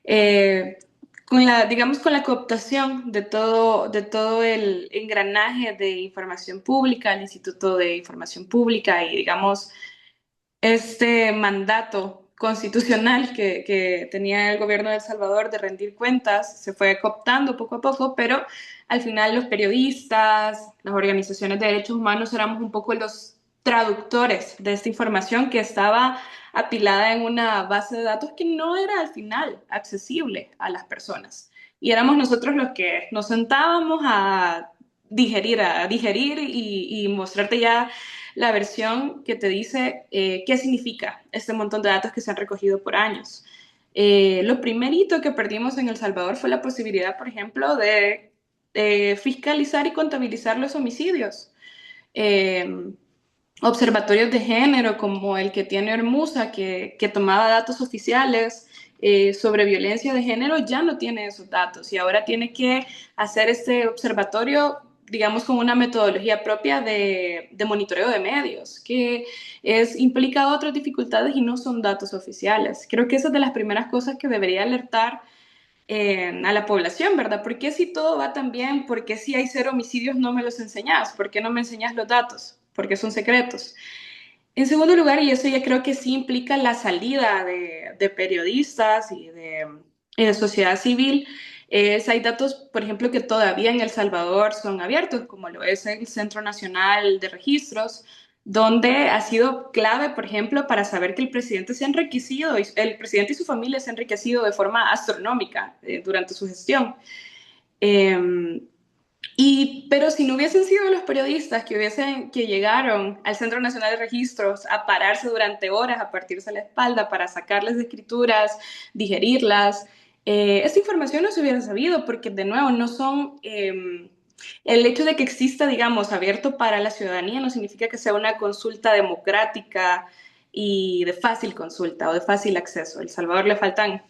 eh, con la, digamos, con la cooptación de todo el engranaje de información pública, el Instituto de Información Pública y, digamos, este mandato constitucional que tenía el gobierno de El Salvador de rendir cuentas se fue cooptando poco a poco, pero al final los periodistas, las organizaciones de derechos humanos éramos un poco los traductores de esta información que estaba apilada en una base de datos que no era al final accesible a las personas. Y éramos nosotros los que nos sentábamos a digerir y mostrarte ya la versión que te dice qué significa este montón de datos que se han recogido por años. Lo primerito que perdimos en El Salvador fue la posibilidad, por ejemplo, de fiscalizar y contabilizar los homicidios. Eh, Observatorios de género como el que tiene Hermusa, que tomaba datos oficiales sobre violencia de género, ya no tiene esos datos y ahora tiene que hacer este observatorio digamos, con una metodología propia de monitoreo de medios, que implica otras dificultades y no son datos oficiales. Creo que esa es de las primeras cosas que debería alertar a la población, ¿verdad? ¿Por qué si todo va tan bien? ¿Por qué si hay 0 homicidios no me los enseñas? ¿Por qué no me enseñas los datos? Porque son secretos. En segundo lugar, y eso ya creo que sí implica la salida de periodistas y de sociedad civil, hay datos, por ejemplo, que todavía en El Salvador son abiertos, como lo es el Centro Nacional de Registros, donde ha sido clave, por ejemplo, para saber que el presidente se ha enriquecido, el presidente y su familia se han enriquecido de forma astronómica durante su gestión. Eh, pero si no hubiesen sido los periodistas que llegaron al Centro Nacional de Registros a pararse durante horas, a partirse la espalda para sacarles de escrituras, digerirlas, esta información no se hubiera sabido porque de nuevo no son... el hecho de que exista, digamos, abierto para la ciudadanía no significa que sea una consulta democrática y de fácil consulta o de fácil acceso. A El Salvador le faltan,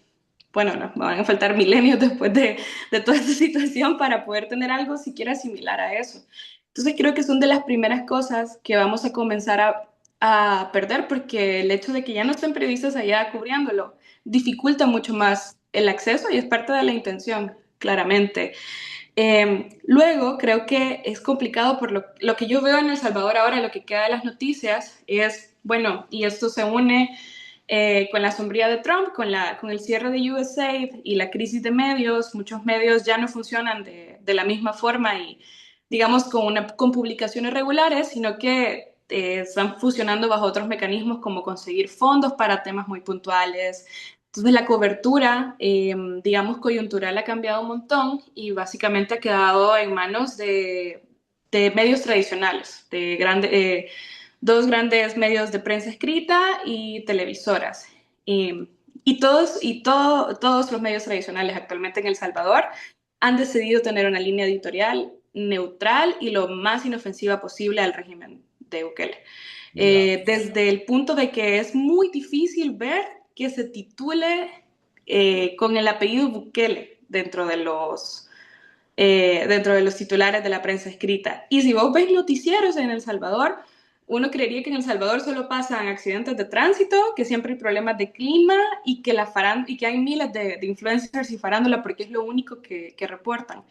bueno, no, me van a faltar milenios después de toda esta situación para poder tener algo siquiera similar a eso. Entonces creo que son de las primeras cosas que vamos a comenzar a perder porque el hecho de que ya no estén periodistas allá cubriéndolo dificulta mucho más el acceso y es parte de la intención, claramente. Luego, creo que es complicado por lo que yo veo en El Salvador ahora, lo que queda de las noticias, es, bueno, y esto se une con la sombría de Trump, con el cierre de USAID y la crisis de medios, muchos medios ya no funcionan de la misma forma y, digamos, con publicaciones regulares, sino que están fusionando bajo otros mecanismos como conseguir fondos para temas muy puntuales. Entonces la cobertura, digamos, coyuntural ha cambiado un montón y básicamente ha quedado en manos de medios tradicionales, dos grandes medios de prensa escrita y televisoras. Todos los medios tradicionales actualmente en El Salvador han decidido tener una línea editorial neutral y lo más inofensiva posible al régimen de Bukele. Ya. Desde el punto de que es muy difícil ver que se titule con el apellido Bukele dentro de los titulares de la prensa escrita. Y si vos ves noticieros en El Salvador, uno creería que en El Salvador solo pasan accidentes de tránsito, que siempre hay problemas de clima y que hay miles de influencers y farándula porque es lo único que reportan.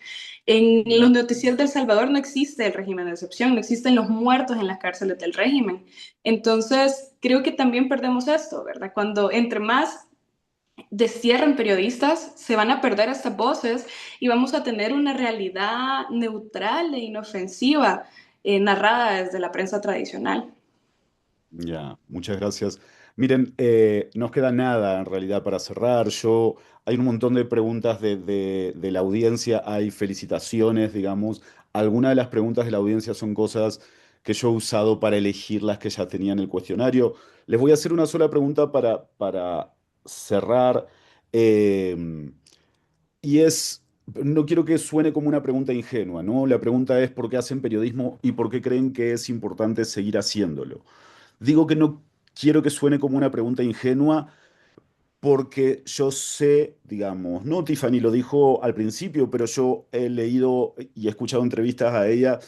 En los Ya. noticieros de El Salvador no existe el régimen de excepción, no existen los muertos en las cárceles del régimen. Entonces, creo que también perdemos esto, ¿verdad? Cuando entre más destierren periodistas, se van a perder estas voces y vamos a tener una realidad neutral e inofensiva narrada desde la prensa tradicional. Ya, muchas gracias. Miren, nos queda nada en realidad para cerrar. Hay un montón de preguntas de la audiencia, hay felicitaciones, digamos. Algunas de las preguntas de la audiencia son cosas que yo he usado para elegir las que ya tenía en el cuestionario. Les voy a hacer una sola pregunta para cerrar. eh, no quiero que suene como una pregunta ingenua, ¿no? La pregunta es ¿por qué hacen periodismo y por qué creen que es importante seguir haciéndolo? Digo que no quiero que suene como una pregunta ingenua porque yo sé, digamos, no Tiffany lo dijo al principio, pero yo he leído y he escuchado entrevistas a ella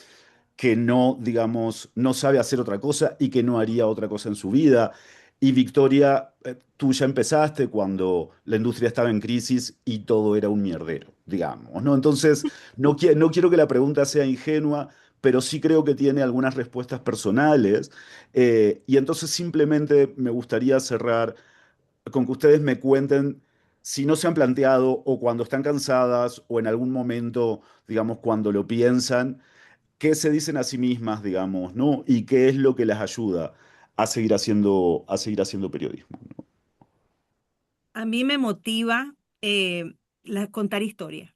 que no, digamos, no sabe hacer otra cosa y que no haría otra cosa en su vida. Y Victoria, tú ya empezaste cuando la industria estaba en crisis y todo era un mierdero, digamos, ¿no? Entonces, no quiero que la pregunta sea ingenua, pero sí creo que tiene algunas respuestas personales. Y entonces simplemente me gustaría cerrar con que ustedes me cuenten si no se han planteado o cuando están cansadas o en algún momento, digamos, cuando lo piensan qué se dicen a sí mismas, digamos, ¿no? Y qué es lo que las ayuda a seguir haciendo periodismo, ¿no? A mí me motiva contar historias.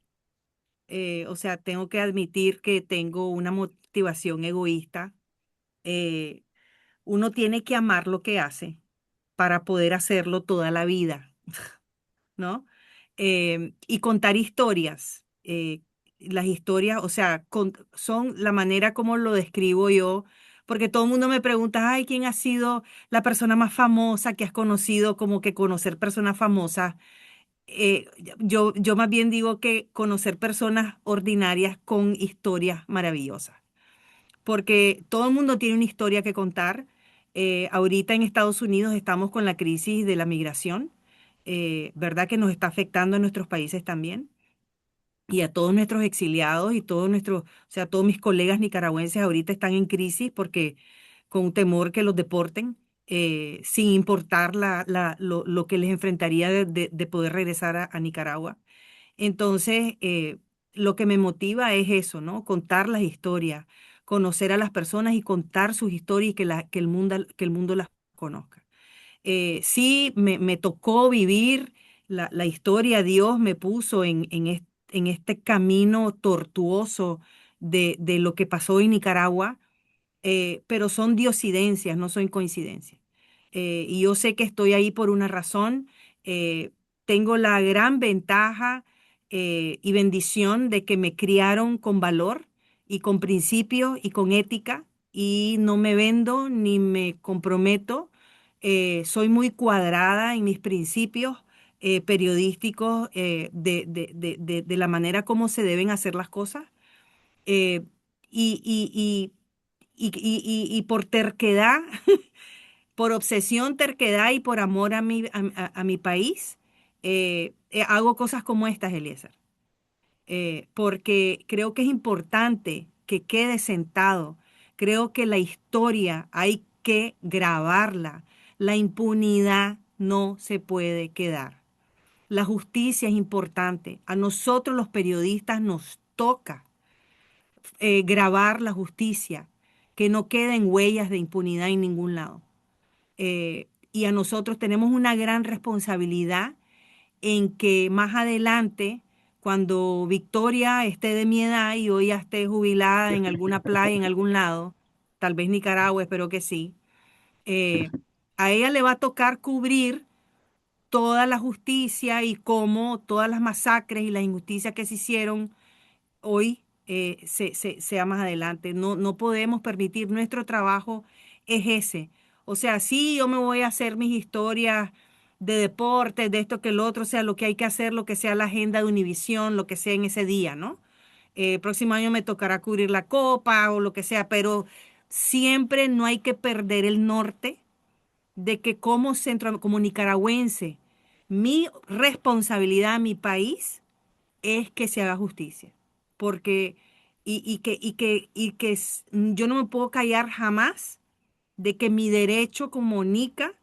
O sea, tengo que admitir que tengo una motivación egoísta. Eh, Uno tiene que amar lo que hace para poder hacerlo toda la vida, ¿no? Y contar historias. Las historias, o sea, son la manera como lo describo yo, porque todo el mundo me pregunta, ay, ¿quién ha sido la persona más famosa que has conocido? Como que conocer personas famosas yo más bien digo que conocer personas ordinarias con historias maravillosas, porque todo el mundo tiene una historia que contar. Ahorita en Estados Unidos estamos con la crisis de la migración, ¿verdad? Que nos está afectando en nuestros países también. Y a todos nuestros exiliados y todos nuestros, o sea, todos mis colegas nicaragüenses ahorita están en crisis porque con temor que los deporten, sin importar lo que les enfrentaría de poder regresar a Nicaragua. Entonces, lo que me motiva es eso, ¿no? Contar las historias, conocer a las personas y contar sus historias y que el mundo las conozca. Sí, me tocó vivir la historia. Dios me puso en este camino tortuoso de lo que pasó en Nicaragua, pero son diosidencias, no son coincidencias. Y yo sé que estoy ahí por una razón. Tengo la gran ventaja y bendición de que me criaron con valor y con principios y con ética, y no me vendo ni me comprometo. Soy muy cuadrada en mis principios periodísticos, de la manera como se deben hacer las cosas. eh, y, y, y por terquedad, por obsesión, terquedad y por amor a mi país, hago cosas como estas, Eliezer. Porque creo que es importante que quede sentado. Creo que la historia hay que grabarla. La impunidad no se puede quedar. La justicia es importante. A nosotros los periodistas nos toca grabar la justicia, que no queden huellas de impunidad en ningún lado. Y a nosotros tenemos una gran responsabilidad en que más adelante, cuando Victoria esté de mi edad y hoy ya esté jubilada en alguna playa, en algún lado, tal vez Nicaragua, espero que sí, eh, a ella le va a tocar cubrir toda la justicia y cómo todas las masacres y las injusticias que se hicieron hoy sea más adelante. No, no podemos permitir, nuestro trabajo es ese. O sea, sí, yo me voy a hacer mis historias de deportes, de esto que el otro, o sea, lo que hay que hacer, lo que sea la agenda de Univisión, lo que sea en ese día, ¿no? Próximo año me tocará cubrir la copa o lo que sea, pero siempre no hay que perder el norte de que como nicaragüense, mi responsabilidad, mi país, es que se haga justicia. Porque, yo no me puedo callar jamás de que mi derecho como nica,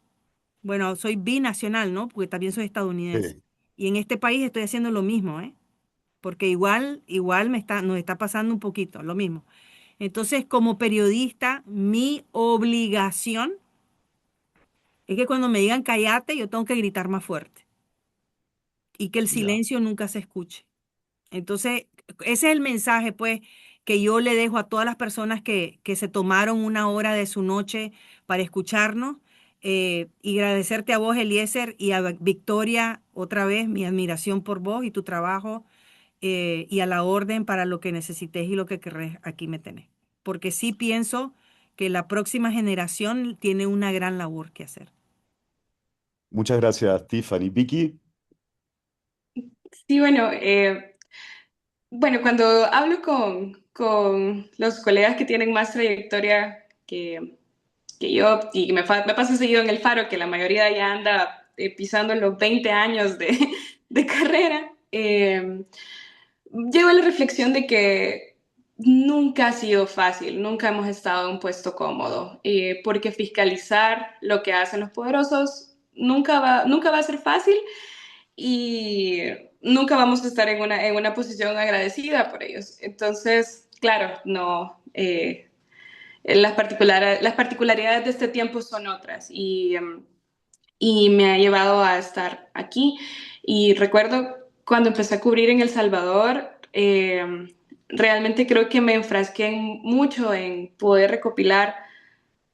bueno, soy binacional, ¿no? Porque también soy estadounidense. Sí. Y en este país estoy haciendo lo mismo, ¿eh? Porque igual nos está pasando un poquito, lo mismo. Entonces, como periodista, mi obligación es que cuando me digan cállate, yo tengo que gritar más fuerte y que el Ya. silencio nunca se escuche. Entonces, ese es el mensaje, pues, que yo le dejo a todas las personas que se tomaron una hora de su noche para escucharnos. Y agradecerte a vos, Eliezer, y a Victoria, otra vez, mi admiración por vos y tu trabajo, y a la orden para lo que necesites y lo que querés, aquí me tenés. Porque sí pienso que la próxima generación tiene una gran labor que hacer. Muchas gracias, Tiffany. Vicky, Sí, bueno, cuando hablo con los colegas que tienen más trayectoria que yo, y me pasa seguido en el Faro, que la mayoría ya anda pisando los 20 años de carrera, llego a la reflexión de que nunca ha sido fácil, nunca hemos estado en un puesto cómodo, porque fiscalizar lo que hacen los poderosos nunca va a ser fácil, y nunca vamos a estar en una posición agradecida por ellos. Entonces, claro, no, las particularidades de este tiempo son otras, y me ha llevado a estar aquí. Y recuerdo cuando empecé a cubrir en El Salvador, realmente creo que me enfrasqué mucho en poder recopilar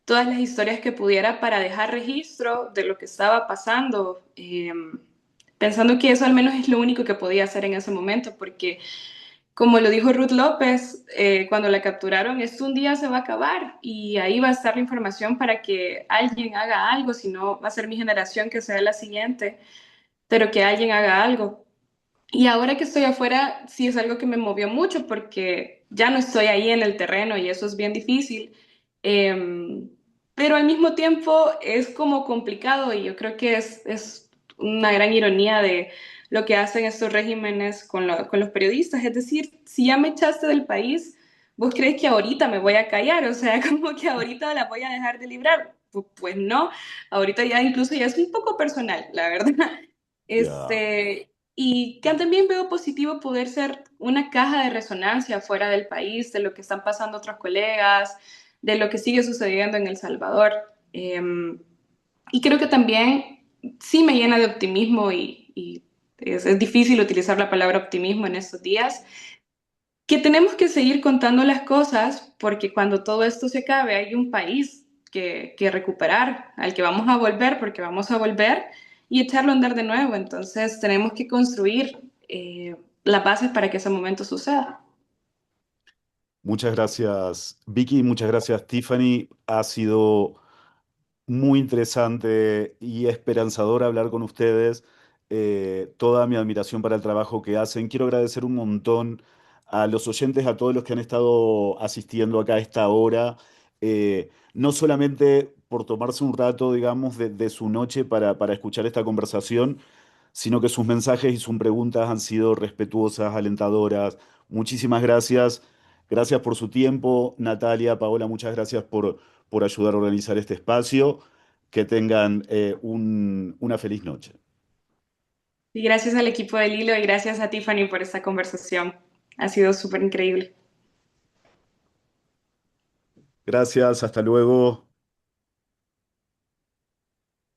todas las historias que pudiera para dejar registro de lo que estaba pasando, pensando que eso al menos es lo único que podía hacer en ese momento, porque como lo dijo Ruth López, cuando la capturaron, esto un día se va a acabar y ahí va a estar la información para que alguien haga algo, si no va a ser mi generación que sea la siguiente. pero que alguien haga algo. Y ahora que estoy afuera, sí es algo que me movió mucho porque ya no estoy ahí en el terreno y eso es bien difícil. Em, pero al mismo tiempo es como complicado y yo creo que es una gran ironía de lo que hacen estos regímenes con los periodistas. Es decir, si ya me echaste del país, ¿vos crees que ahorita me voy a callar? O sea, como que ahorita la voy a dejar de librar. Pues no, ahorita ya incluso ya es un poco personal, la verdad. Ya. Y que también veo positivo poder ser una caja de resonancia fuera del país, de lo que están pasando otros colegas, de lo que sigue sucediendo en El Salvador. Y creo que también sí me llena de optimismo y es difícil utilizar la palabra optimismo en estos días, que tenemos que seguir contando las cosas porque cuando todo esto se acabe hay un país que recuperar, al que vamos a volver porque vamos a volver y echarlo a andar de nuevo. Entonces tenemos que construir las bases para que ese momento suceda. Muchas gracias, Vicky, muchas gracias, Tiffany. Ha sido muy interesante y esperanzador hablar con ustedes. Toda mi admiración para el trabajo que hacen. Quiero agradecer un montón a los oyentes, a todos los que han estado asistiendo acá a esta hora, no solamente por tomarse un rato, digamos, de su noche para escuchar esta conversación, sino que sus mensajes y sus preguntas han sido respetuosas, alentadoras. Muchísimas gracias. Gracias por su tiempo, Natalia, Paola, muchas gracias por ayudar a organizar este espacio. Que tengan una feliz noche. Y gracias al equipo de Lilo y gracias a Tiffany por esta conversación. Ha sido súper increíble. Gracias, hasta luego.